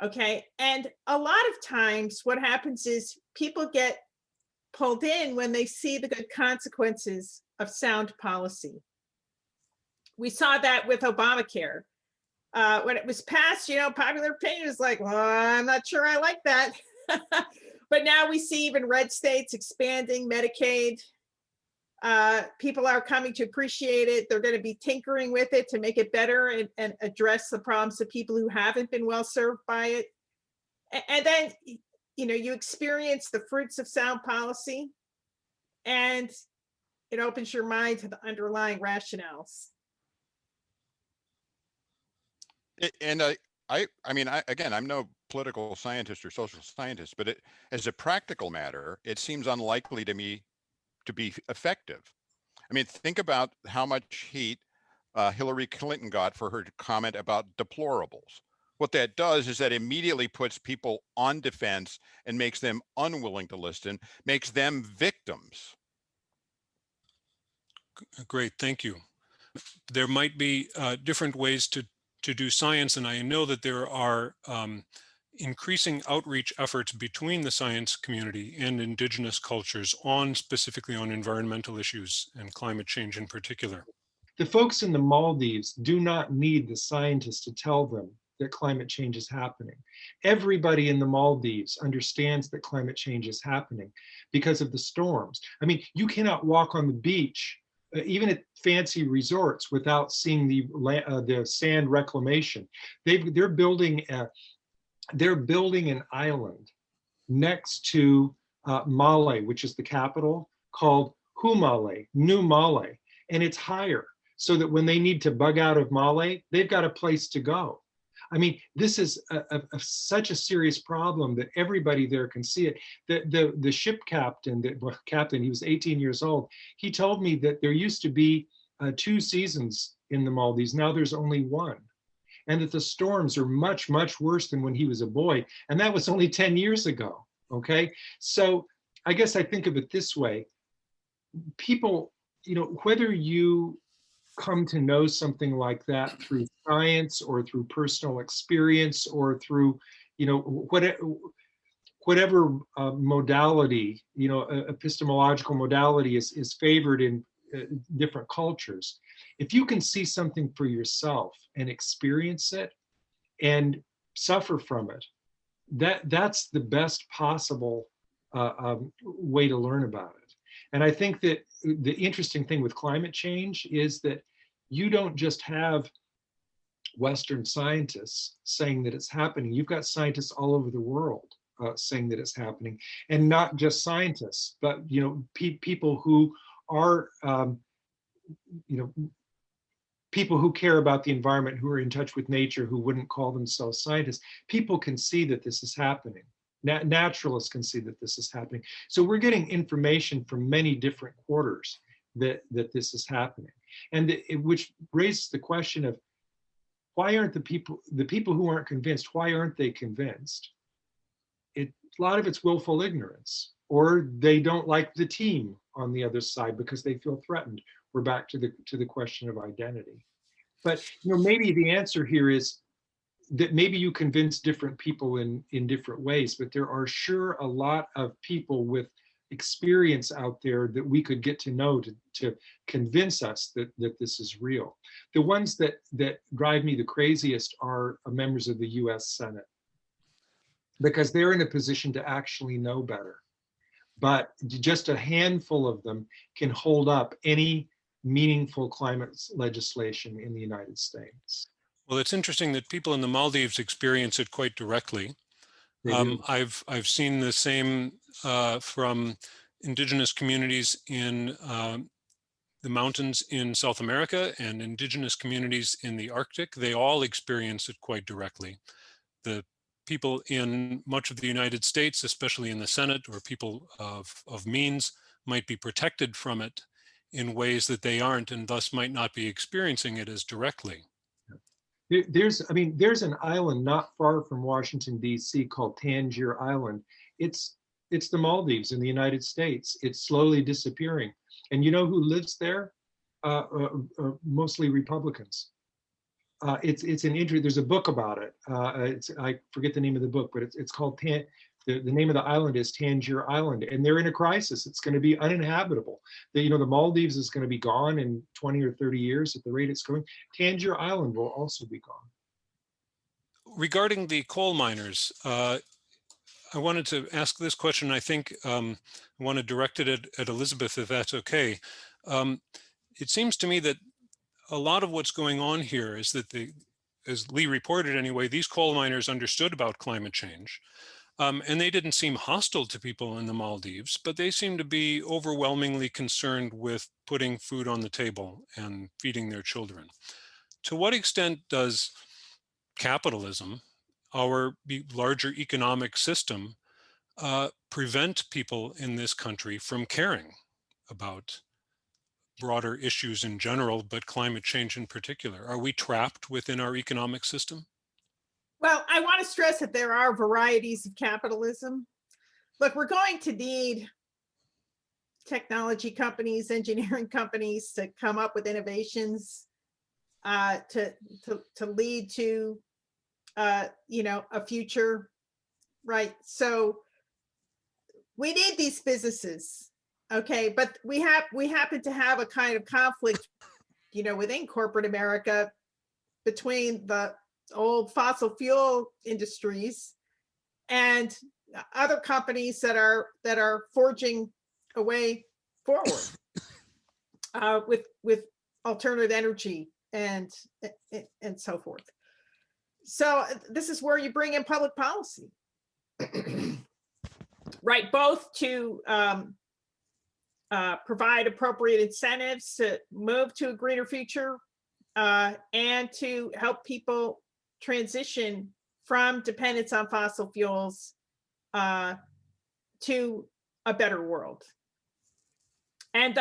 Okay, and a lot of times what happens is people get pulled in when they see the good consequences of sound policy. We saw that with Obamacare. When it was passed, popular opinion was like, well, I'm not sure I like that. But now we see even red states expanding Medicaid. People are coming to appreciate it. They're going to be tinkering with it to make it better and address the problems of people who haven't been well served by it. And then, you experience the fruits of sound policy, and it opens your mind to the underlying rationales.
And again, I'm no political scientist or social scientist, but as a practical matter, it seems unlikely to me to be effective. I mean, think about how much heat Hillary Clinton got for her comment about deplorables. What that does is that immediately puts people on defense and makes them unwilling to listen, makes them victims.
Great, thank you. There might be different ways to do science, and I know that there are increasing outreach efforts between the science community and indigenous cultures specifically on environmental issues and climate change in particular.
The folks in the Maldives do not need the scientists to tell them that climate change is happening. Everybody in the Maldives understands that climate change is happening because of the storms. I mean, you cannot walk on the beach, even at fancy resorts, without seeing the sand reclamation. They're building an island next to Male, which is the capital, called Humale, New Male, and it's higher, so that when they need to bug out of Male, they've got a place to go. I mean, this is such a serious problem that everybody there can see it. The ship captain, he was 18 years old. He told me that there used to be 2 seasons in the Maldives. Now there's only 1. And that the storms are much, much worse than when he was a boy. And that was only 10 years ago, okay? So I guess I think of it this way. People, whether you come to know something like that through science or through personal experience or through, whatever modality, epistemological modality is favored in different cultures. If you can see something for yourself and experience it and suffer from it, that's the best possible way to learn about it. And I think that the interesting thing with climate change is that you don't just have Western scientists saying that it's happening. You've got scientists all over the world saying that it's happening, and not just scientists, but people who are people who care about the environment, who are in touch with nature, who wouldn't call themselves scientists. People can see that this is happening. Naturalists can see that this is happening. So we're getting information from many different quarters that this is happening. And which raises the question of, why aren't the people who aren't convinced, why aren't they convinced? A lot of it's willful ignorance, or they don't like the team on the other side because they feel threatened. We're back to the question of identity. But maybe the answer here is that maybe you convince different people in different ways, but there are sure a lot of people with experience out there that we could get to know to convince us that this is real. The ones that drive me the craziest are members of the US Senate, because they're in a position to actually know better. But just a handful of them can hold up any meaningful climate legislation in the United States.
Well, it's interesting that people in the Maldives experience it quite directly.
They do.
I've seen the same from indigenous communities in the mountains in South America and indigenous communities in the Arctic. They all experience it quite directly. The people in much of the United States, especially in the Senate, or people of means, might be protected from it in ways that they aren't, and thus might not be experiencing it as directly.
There's an island not far from Washington, D.C. called Tangier Island. It's the Maldives in the United States. It's slowly disappearing. And you know who lives there? Mostly Republicans. It's an injury. There's a book about it. I forget the name of the book, but it's called the name of the island is Tangier Island, and they're in a crisis. It's going to be uninhabitable. The Maldives is going to be gone in 20 or 30 years at the rate it's going. Tangier Island will also be gone.
Regarding the coal miners, I wanted to ask this question. I think I want to direct it at Elizabeth, if that's okay. It seems to me that a lot of what's going on here is that as Lee reported anyway, these coal miners understood about climate change. And they didn't seem hostile to people in the Maldives, but they seem to be overwhelmingly concerned with putting food on the table and feeding their children. To what extent does capitalism, our larger economic system, prevent people in this country from caring about broader issues in general, but climate change in particular? Are we trapped within our economic system?
Well, I want to stress that there are varieties of capitalism. Look, we're going to need technology companies, engineering companies to come up with innovations to lead to a future, right? So we need these businesses, okay? But we happen to have a kind of conflict, within corporate America between the old fossil fuel industries and other companies that are forging a way forward with alternative energy and so forth. So this is where you bring in public policy, right? Both to provide appropriate incentives to move to a greener future and to help people transition from dependence on fossil fuels to a better world. And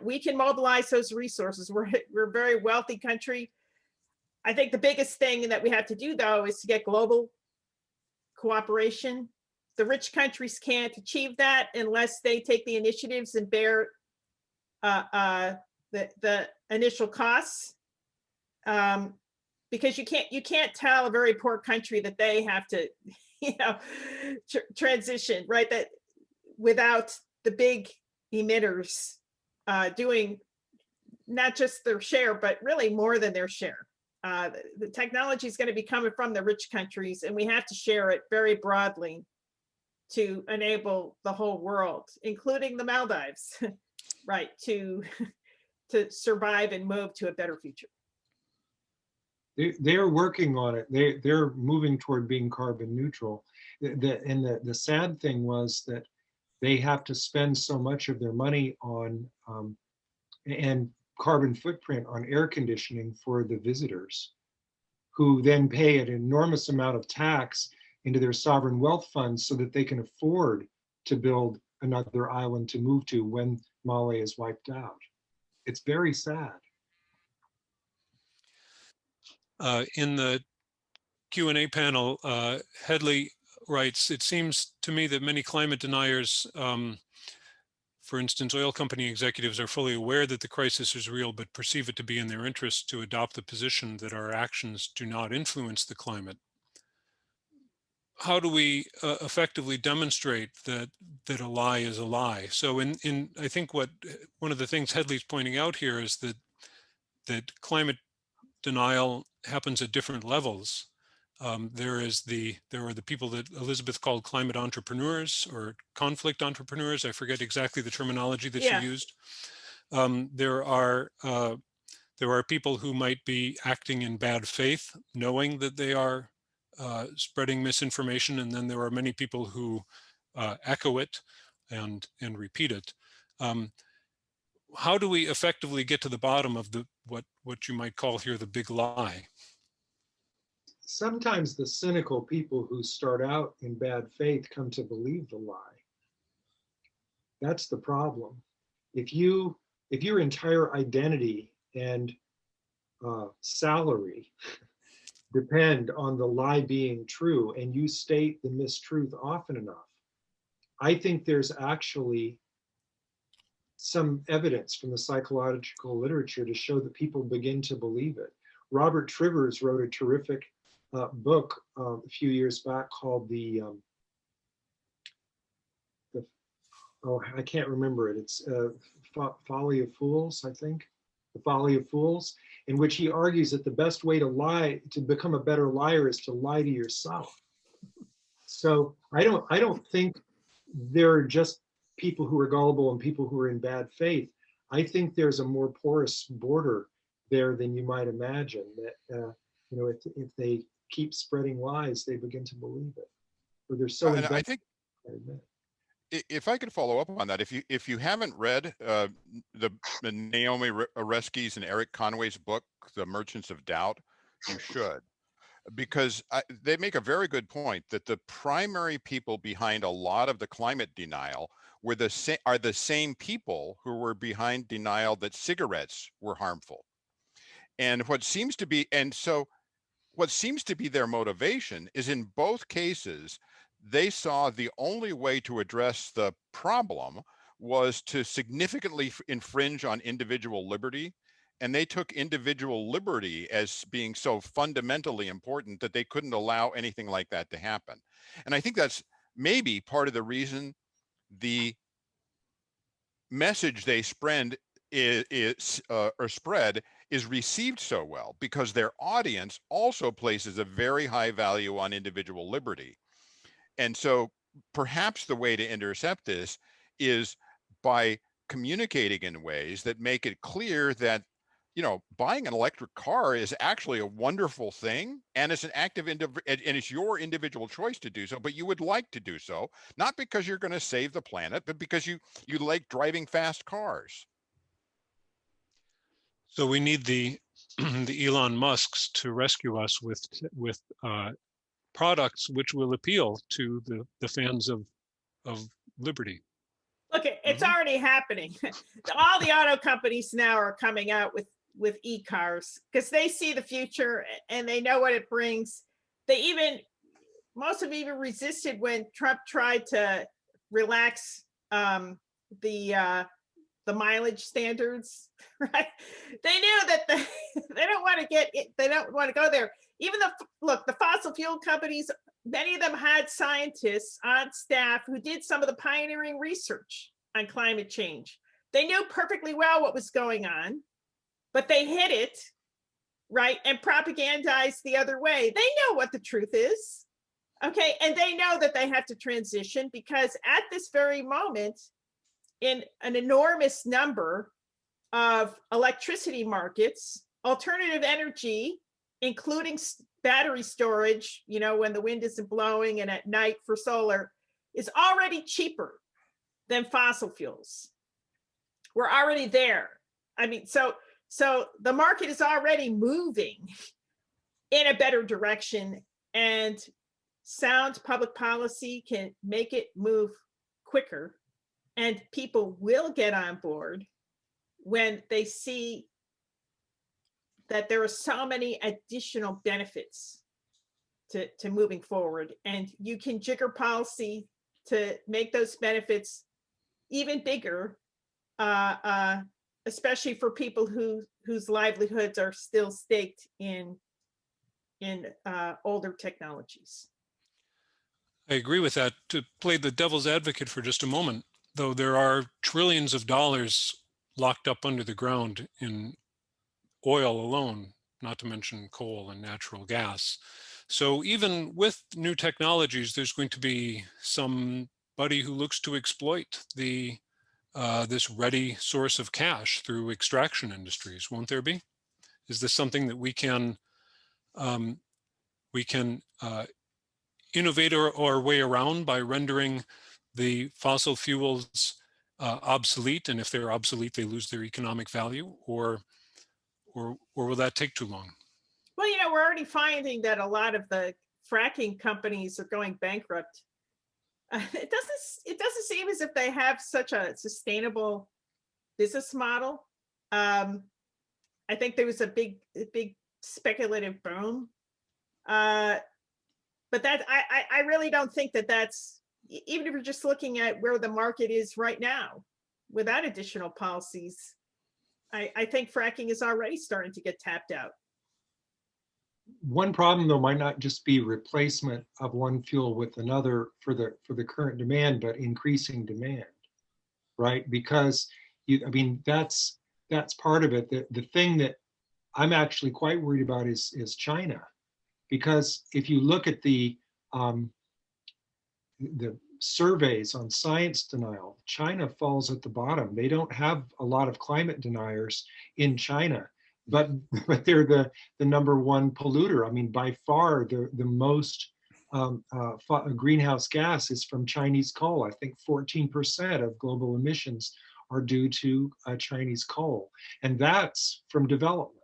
we can mobilize those resources. We're a very wealthy country. I think the biggest thing that we have to do, though, is to get global cooperation. The rich countries can't achieve that unless they take the initiatives and bear the initial costs. Because you can't tell a very poor country that they have to, transition, right? That without the big emitters doing not just their share, but really more than their share. The technology is going to be coming from the rich countries, and we have to share it very broadly to enable the whole world, including the Maldives, right, to survive and move to a better future.
They're working on it. They're moving toward being carbon neutral. The sad thing was that they have to spend so much of their money on and carbon footprint on air conditioning for the visitors, who then pay an enormous amount of tax into their sovereign wealth funds so that they can afford to build another island to move to when Malé is wiped out. It's very sad.
In the Q&A panel, Headley writes, "It seems to me that many climate deniers, for instance, oil company executives, are fully aware that the crisis is real, but perceive it to be in their interest to adopt the position that our actions do not influence the climate." How do we effectively demonstrate that a lie is a lie? So I think one of the things Headley's pointing out here is that climate denial happens at different levels. There are the people that Elizabeth called climate entrepreneurs or conflict entrepreneurs. I forget exactly the terminology that she used. There are There are people who might be acting in bad faith, knowing that they are spreading misinformation, and then there are many people who echo it and repeat it. How do we effectively get to the bottom of the what you might call here the big lie?
Sometimes the cynical people who start out in bad faith come to believe the lie. That's the problem. If your entire identity and salary depend on the lie being true, and you state the mistruth often enough, I think there's actually some evidence from the psychological literature to show that people begin to believe it. Robert Trivers wrote a terrific book a few years back called I can't remember it. It's Folly of Fools, I think. The Folly of Fools, in which he argues that the best way to lie, to become a better liar, is to lie to yourself. So I don't think there are just people who are gullible and people who are in bad faith. I think there's a more porous border there than you might imagine, that if they keep spreading lies, they begin to believe it. Or they're so
And I think, if I could follow up on that, if you haven't read the Naomi Oreskes and Eric Conway's book, The Merchants of Doubt, you should, because they make a very good point that the primary people behind a lot of the climate denial are the same people who were behind denial that cigarettes were harmful. And what seems to be their motivation is, in both cases, they saw the only way to address the problem was to significantly infringe on individual liberty. And they took individual liberty as being so fundamentally important that they couldn't allow anything like that to happen. And I think that's maybe part of the reason the message they spread is received so well, because their audience also places a very high value on individual liberty. And so perhaps the way to intercept this is by communicating in ways that make it clear that, buying an electric car is actually a wonderful thing, and it's an and it's your individual choice to do so, but you would like to do so, not because you're going to save the planet, but because you like driving fast cars.
So we need the Elon Musks to rescue us with products which will appeal to the fans of liberty.
Look, it's already happening. All the auto companies now are coming out with e-cars because they see the future and they know what it brings. Most of them even resisted when Trump tried to relax the mileage standards, right? They knew that they don't want to go there. Even the fossil fuel companies, many of them had scientists on staff who did some of the pioneering research on climate change. They knew perfectly well what was going on, but they hid it, right? And propagandized the other way. They know what the truth is, okay? And they know that they have to transition, because at this very moment, in an enormous number of electricity markets, alternative energy, including battery storage, when the wind isn't blowing and at night for solar, is already cheaper than fossil fuels. We're already there. I mean, so the market is already moving in a better direction, and sound public policy can make it move quicker, and people will get on board when they see that there are so many additional benefits to moving forward, and you can jigger policy to make those benefits even bigger, especially for people whose livelihoods are still staked in older technologies.
I agree with that. To play the devil's advocate for just a moment, though, there are trillions of dollars locked up under the ground in oil alone, not to mention coal and natural gas. So even with new technologies, there's going to be somebody who looks to exploit this ready source of cash through extraction industries, won't there be? Is this something that we can innovate our way around by rendering the fossil fuels obsolete? And if they're obsolete, they lose their economic value, or will that take too long?
Well, you know, we're already finding that a lot of the fracking companies are going bankrupt. It doesn't seem as if they have such a sustainable business model. I think there was a big speculative boom, but that I really don't think that that's, even if you're just looking at where the market is right now, without additional policies, I think fracking is already starting to get tapped out.
One problem though might not just be replacement of one fuel with another for the current demand, but increasing demand, right? Because I mean, that's part of it. The thing that I'm actually quite worried about is China, because if you look at the surveys on science denial, China falls at the bottom. They don't have a lot of climate deniers in China, but they're the number one polluter. I mean, by far the most greenhouse gas is from Chinese coal. I think 14% of global emissions are due to Chinese coal, and that's from development.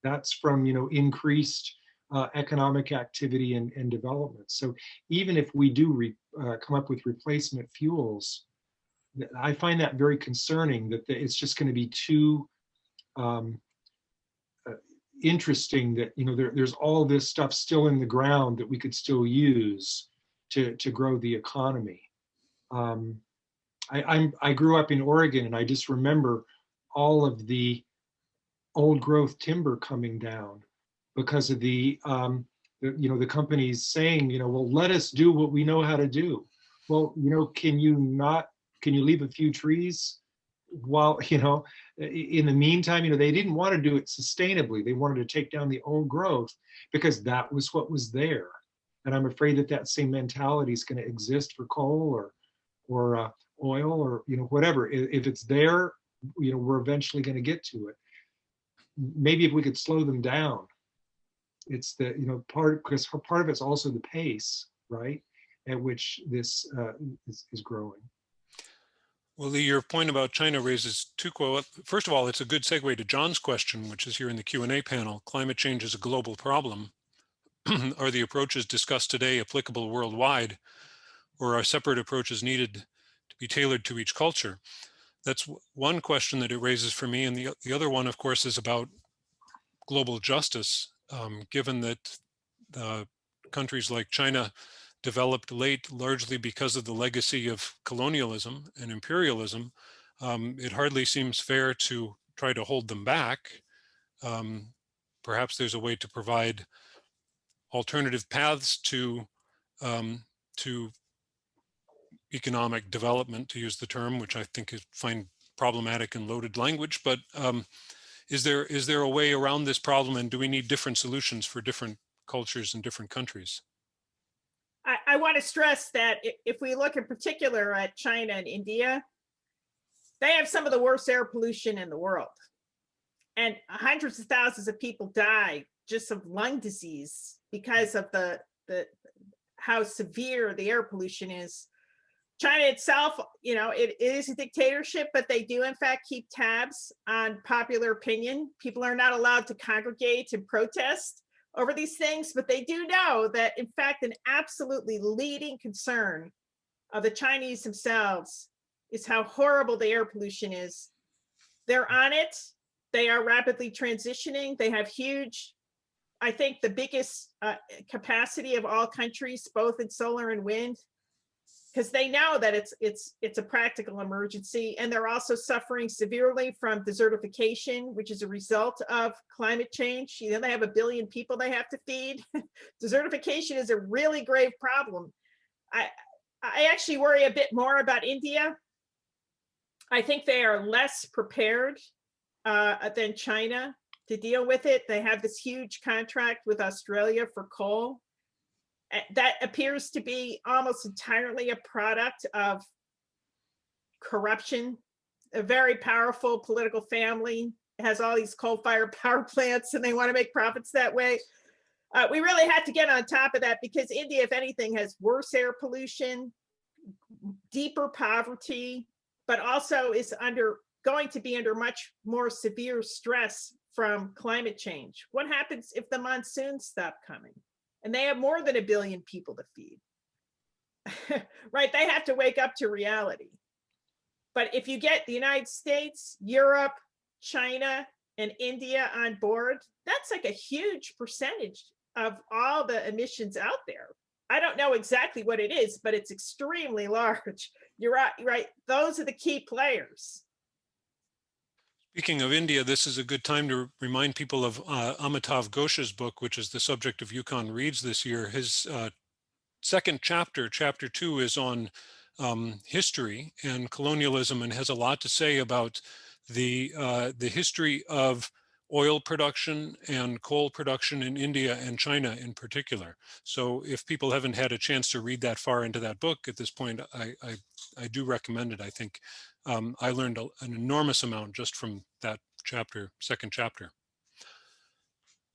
That's from, you know, increased economic activity and development. So even if we do come up with replacement fuels, I find that very concerning, that it's just going to be too interesting that, you know, there's all this stuff still in the ground that we could still use to grow the economy. I grew up in Oregon, and I just remember all of the old growth timber coming down because of the companies saying, you know, well, let us do what we know how to do. Well, you know, can you leave a few trees while, you know, in the meantime, you know, they didn't want to do it sustainably. They wanted to take down the old growth because that was what was there. And I'm afraid that same mentality is going to exist for coal or oil, or, you know, whatever. If it's there, you know, we're eventually going to get to it. Maybe if we could slow them down. It's the, you know, because part of it's also the pace, right, at which this is growing.
Well, Lee, your point about China raises two quotes. First of all, it's a good segue to John's question, which is here in the Q&A panel. Climate change is a global problem. Are the approaches discussed today applicable worldwide, or are separate approaches needed to be tailored to each culture? That's one question that it raises for me. And the other one, of course, is about global justice, given that countries like China developed late, largely because of the legacy of colonialism and imperialism. It hardly seems fair to try to hold them back. Perhaps there's a way to provide alternative paths to economic development, to use the term, which I think is find problematic and loaded language. But is there a way around this problem, and do we need different solutions for different cultures and different countries?
I want to stress that if we look in particular at China and India, they have some of the worst air pollution in the world. And hundreds of thousands of people die just of lung disease because of the how severe the air pollution is. China itself, you know, it is a dictatorship, but they do in fact keep tabs on popular opinion. People are not allowed to congregate and protest over these things, but they do know that in fact an absolutely leading concern of the Chinese themselves is how horrible the air pollution is. They're on it. They are rapidly transitioning. They have huge, I think the biggest capacity of all countries, both in solar and wind, because they know that it's a practical emergency. And they're also suffering severely from desertification, which is a result of climate change. You know, they have 1 billion people they have to feed. Desertification is a really grave problem. I actually worry a bit more about India. I think they are less prepared than China to deal with it. They have this huge contract with Australia for coal. That appears to be almost entirely a product of corruption. A very powerful political family has all these coal-fired power plants and they want to make profits that way. We really had to get on top of that because India, if anything, has worse air pollution, deeper poverty, but also is going to be under much more severe stress from climate change. What happens if the monsoons stop coming? And they have more than 1 billion people to feed. Right? They have to wake up to reality. But if you get the United States, Europe, China, and India on board, that's like a huge percentage of all the emissions out there. I don't know exactly what it is, but it's extremely large. You're right. Those are the key players.
Speaking of India, this is a good time to remind people of Amitav Ghosh's book, which is the subject of UConn Reads this year. His second chapter, chapter 2, is on history and colonialism and has a lot to say about the history of oil production and coal production in India and China in particular. So if people haven't had a chance to read that far into that book at this point, I do recommend it. I think I learned an enormous amount just from that chapter, second chapter.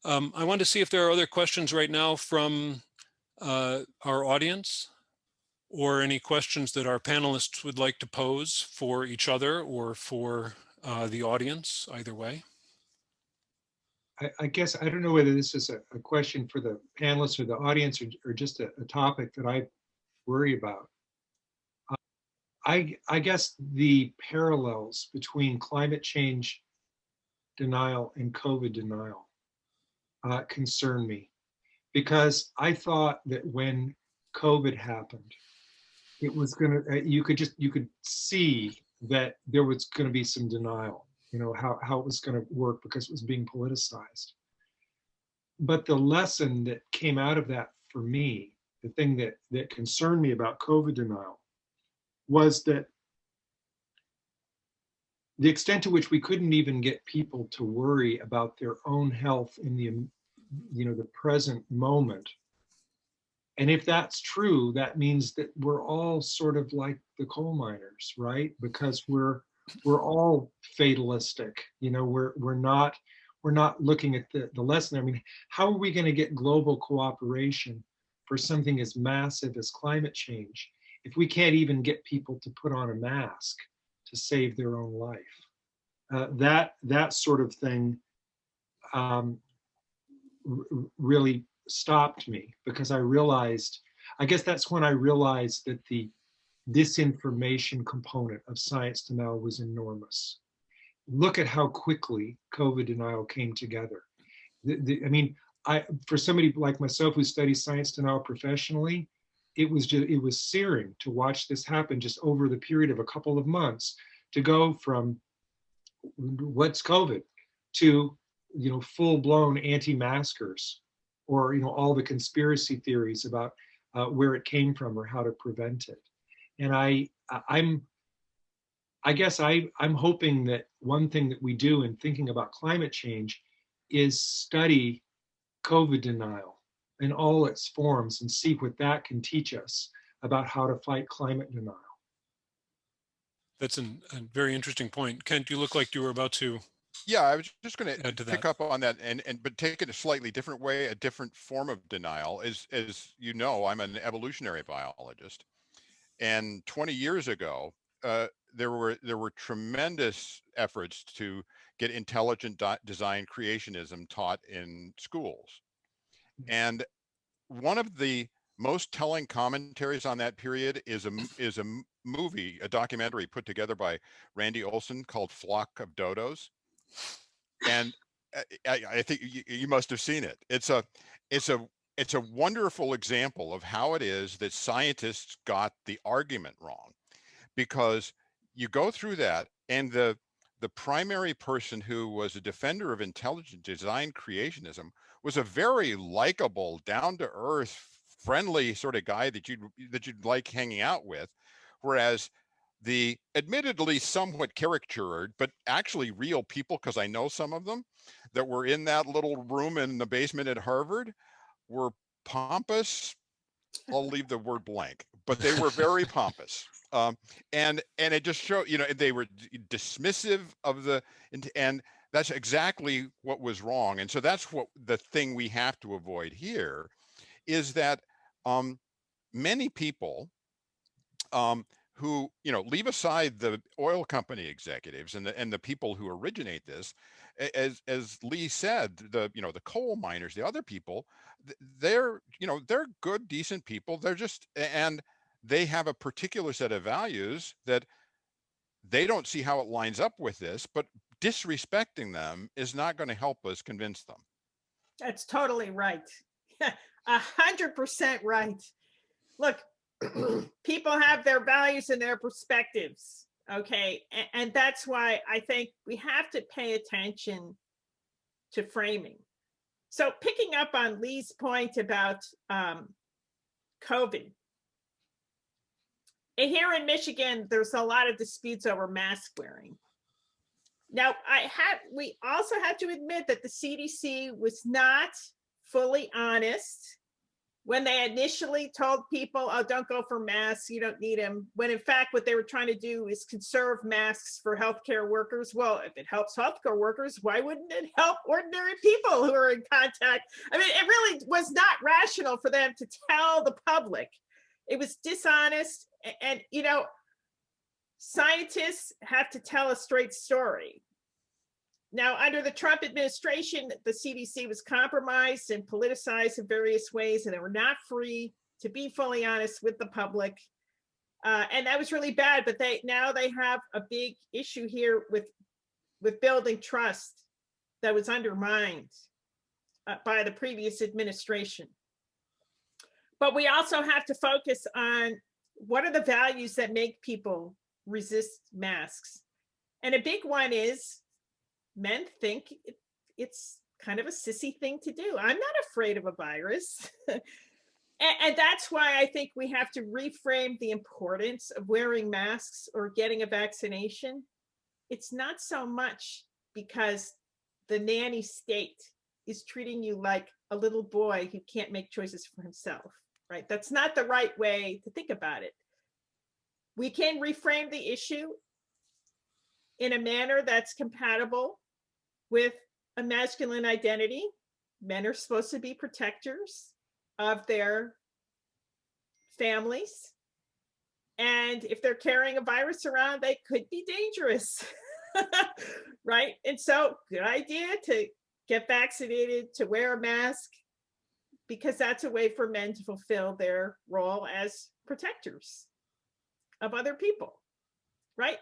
I want to see if there are other questions right now from our audience, or any questions that our panelists would like to pose for each other or for the audience, either way.
I guess I don't know whether this is a question for the panelists or the audience or just a topic that I worry about. I guess the parallels between climate change denial and COVID denial concern me, because I thought that when COVID happened, it was gonna, you could see that there was gonna be some denial, you know, how it was gonna work because it was being politicized. But the lesson that came out of that for me, the thing that concerned me about COVID denial, was that the extent to which we couldn't even get people to worry about their own health in the present moment. And if that's true, that means that we're all sort of like the coal miners, right? Because we're all fatalistic. You know, we're not looking at the lesson. I mean, how are we going to get global cooperation for something as massive as climate change if we can't even get people to put on a mask to save their own life? That sort of thing really stopped me, because I realized, I guess that's when I realized that the disinformation component of science denial was enormous. Look at how quickly COVID denial came together. I mean, for somebody like myself who studies science denial professionally, it was searing to watch this happen just over the period of a couple of months, to go from what's COVID to, you know, full-blown anti-maskers, or, you know, all the conspiracy theories about where it came from or how to prevent it. And I'm hoping that one thing that we do in thinking about climate change is study COVID denial in all its forms and see what that can teach us about how to fight climate denial.
That's a very interesting point. Kent, you look like you were about to.
Yeah, I was just going
to
pick up on that, but take it a slightly different way, a different form of denial. As you know, I'm an evolutionary biologist, and 20 years ago, there were tremendous efforts to get intelligent design creationism taught in schools, and one of the most telling commentaries on that period is a movie, a documentary put together by Randy Olson called Flock of Dodos. And I think you must have seen it. It's a wonderful example of how it is that scientists got the argument wrong, because you go through that, and the primary person who was a defender of intelligent design creationism was a very likable, down-to-earth, friendly sort of guy that you'd like hanging out with, whereas the admittedly somewhat caricatured, but actually real people, because I know some of them that were in that little room in the basement at Harvard, were pompous. I'll leave the word blank, but they were very pompous. And it just showed, you know, they were dismissive of and That's exactly what was wrong. And so that's what the thing we have to avoid here is that many people who, you know, leave aside the oil company executives and the people who originate this, as Lee said, the, you know, the coal miners, the other people, they're, you know, they're good, decent people. They're just, and they have a particular set of values that they don't see how it lines up with this, but disrespecting them is not going to help us convince them.
That's totally right. 100% right. Look, people have their values and their perspectives. Okay. And that's why I think we have to pay attention to framing. So picking up on Lee's point about COVID, here in Michigan, there's a lot of disputes over mask wearing. Now, we also have to admit that the CDC was not fully honest when they initially told people, oh, don't go for masks, you don't need them, when in fact, what they were trying to do is conserve masks for healthcare workers. Well, if it helps healthcare workers, why wouldn't it help ordinary people who are in contact? I mean, it really was not rational for them to tell the public. It was dishonest. And, you know, scientists have to tell a straight story. Now, under the Trump administration, the CDC was compromised and politicized in various ways, and they were not free to be fully honest with the public. And that was really bad, but now they have a big issue here with building trust that was undermined by the previous administration. But we also have to focus on what are the values that make people resist masks. And a big one is men think it's kind of a sissy thing to do. I'm not afraid of a virus. and that's why I think we have to reframe the importance of wearing masks or getting a vaccination. It's not so much because the nanny state is treating you like a little boy who can't make choices for himself, right? That's not the right way to think about it. We can reframe the issue in a manner that's compatible with a masculine identity. Men are supposed to be protectors of their families. And if they're carrying a virus around, they could be dangerous, right? And so good idea to get vaccinated, to wear a mask, because that's a way for men to fulfill their role as protectors of other people, right?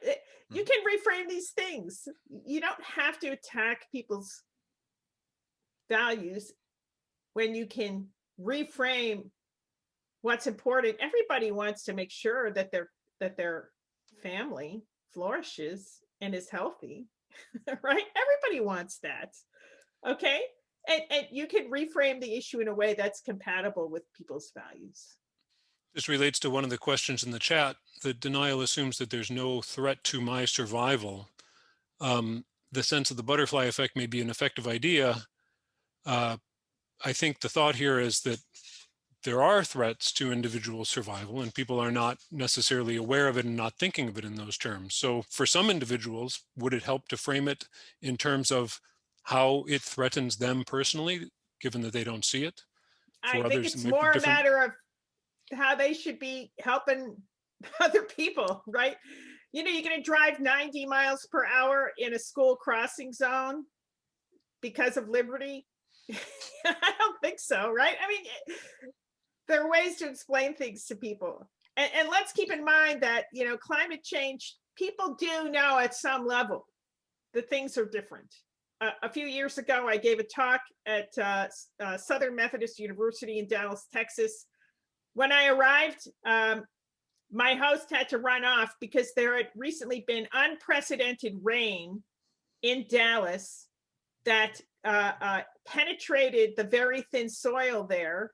You can reframe these things. You don't have to attack people's values when you can reframe what's important. Everybody wants to make sure that their family flourishes and is healthy, right? Everybody wants that, okay? And you can reframe the issue in a way that's compatible with people's values.
This relates to one of the questions in the chat. The denial assumes that there's no threat to my survival. The sense of the butterfly effect may be an effective idea. I think the thought here is that there are threats to individual survival, and people are not necessarily aware of it and not thinking of it in those terms. So for some individuals, would it help to frame it in terms of how it threatens them personally, given that they don't see it?
I think it's more a matter of how they should be helping other people, right? You know, you're going to drive 90 miles per hour in a school crossing zone because of liberty? I don't think so, right? I mean, there are ways to explain things to people. And let's keep in mind that, you know, climate change, people do know at some level that things are different. A few years ago, I gave a talk at Southern Methodist University in Dallas, Texas. When I arrived, my host had to run off because there had recently been unprecedented rain in Dallas that penetrated the very thin soil there.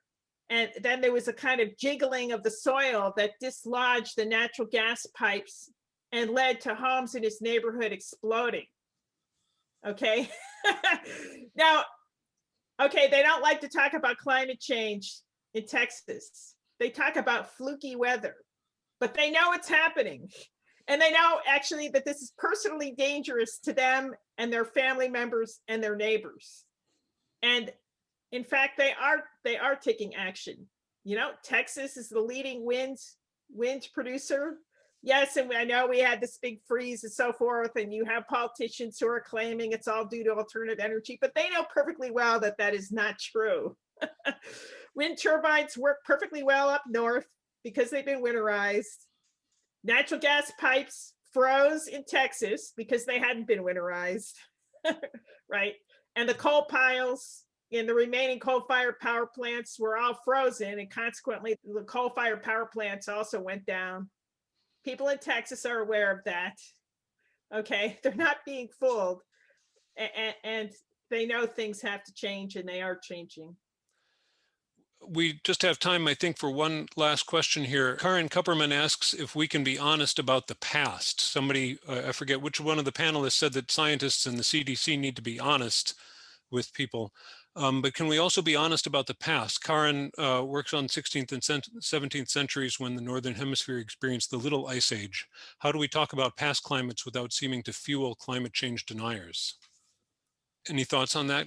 And then there was a kind of jiggling of the soil that dislodged the natural gas pipes and led to homes in his neighborhood exploding. Okay. Now, okay, they don't like to talk about climate change in Texas. They talk about fluky weather, but they know it's happening. And they know actually that this is personally dangerous to them and their family members and their neighbors. And in fact, they are taking action. You know, Texas is the leading wind producer. Yes, and I know we had this big freeze and so forth, and you have politicians who are claiming it's all due to alternative energy, but they know perfectly well that that is not true. Wind turbines work perfectly well up north because they've been winterized. Natural gas pipes froze in Texas because they hadn't been winterized, right? And the coal piles in the remaining coal-fired power plants were all frozen, and consequently, the coal-fired power plants also went down. People in Texas are aware of that. Okay, they're not being fooled, and they know things have to change, and they are changing.
We just have time, I think, for one last question here. Karen Kupperman asks if we can be honest about the past. Somebody, I forget which one of the panelists, said that scientists and the CDC need to be honest with people. But can we also be honest about the past? Karen works on 16th and 17th centuries when the Northern Hemisphere experienced the Little Ice Age. How do we talk about past climates without seeming to fuel climate change deniers? Any thoughts on that,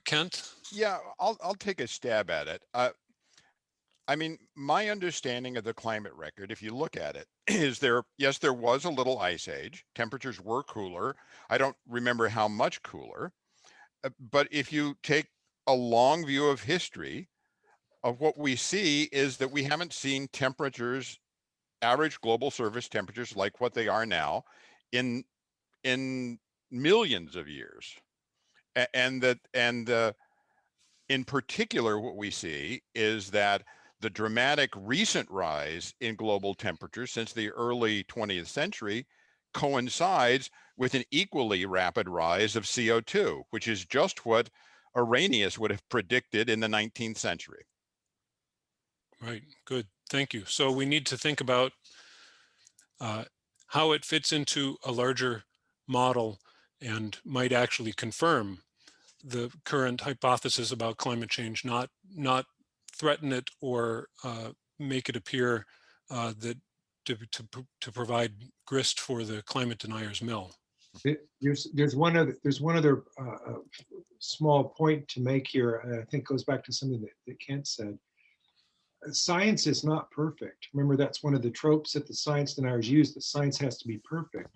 Kent?
Yeah, I'll take a stab at it. I mean, my understanding of the climate record, if you look at it, is yes, there was a little ice age. Temperatures were cooler. I don't remember how much cooler. But if you take a long view of history, of what we see is that we haven't seen temperatures, average global surface temperatures like what they are now in millions of years. And in particular, what we see is that the dramatic recent rise in global temperatures since the early 20th century coincides with an equally rapid rise of CO2, which is just what Arrhenius would have predicted in the 19th century.
Right, good, thank you. So we need to think about how it fits into a larger model and might actually confirm the current hypothesis about climate change, not threaten it or make it appear that to provide grist for the climate deniers' mill.
There's one other small point to make here, and I think goes back to something that Kent said. Science is not perfect. Remember, that's one of the tropes that the science deniers use, that science has to be perfect.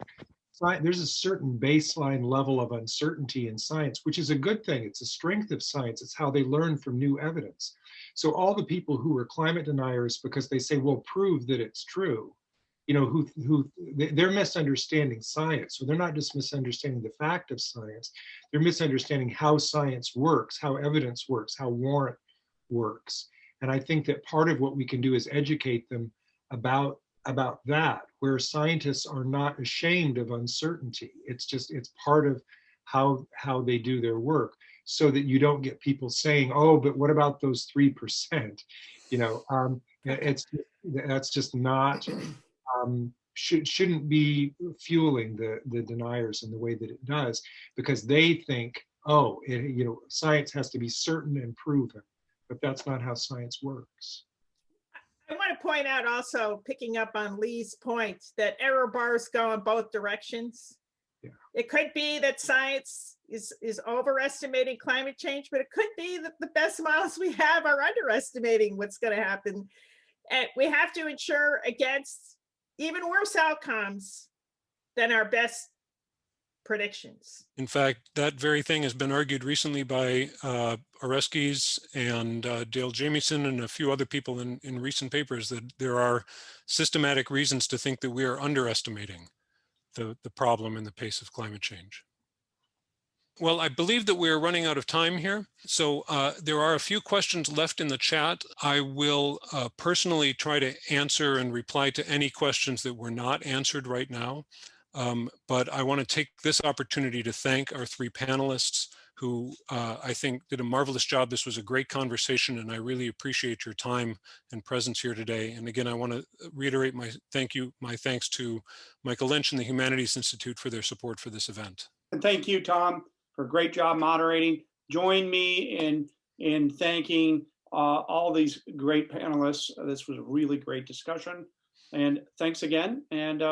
There's a certain baseline level of uncertainty in science, which is a good thing. It's a strength of science. It's how they learn from new evidence. So all the people who are climate deniers because they say, well, prove that it's true, you know, they're misunderstanding science. So they're not just misunderstanding the fact of science, they're misunderstanding how science works, how evidence works, how warrant works. And I think that part of what we can do is educate them about that, where scientists are not ashamed of uncertainty. It's part of how they do their work, so that you don't get people saying, oh, but what about those 3%? You know, that's just not, shouldn't be fueling the deniers in the way that it does, because they think, oh, you know, science has to be certain and proven, but that's not how science works.
I want to point out also, picking up on Lee's point, that error bars go in both directions.
Yeah.
It could be that science is overestimating climate change, but it could be that the best models we have are underestimating what's going to happen. And we have to ensure against even worse outcomes than our best predictions.
In fact, that very thing has been argued recently by Oreskes and Dale Jamieson and a few other people in recent papers, that there are systematic reasons to think that we are underestimating the problem and the pace of climate change. Well, I believe that we're running out of time here. So there are a few questions left in the chat. I will personally try to answer and reply to any questions that were not answered right now. But I want to take this opportunity to thank our three panelists who I think did a marvelous job. This was a great conversation, and I really appreciate your time and presence here today. And again, I want to reiterate my thanks to Michael Lynch and the Humanities Institute for their support for this event.
And thank you, Tom, for a great job moderating. Join me in thanking all these great panelists. This was a really great discussion. And thanks again. And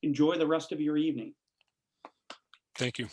enjoy the rest of your evening.
Thank you.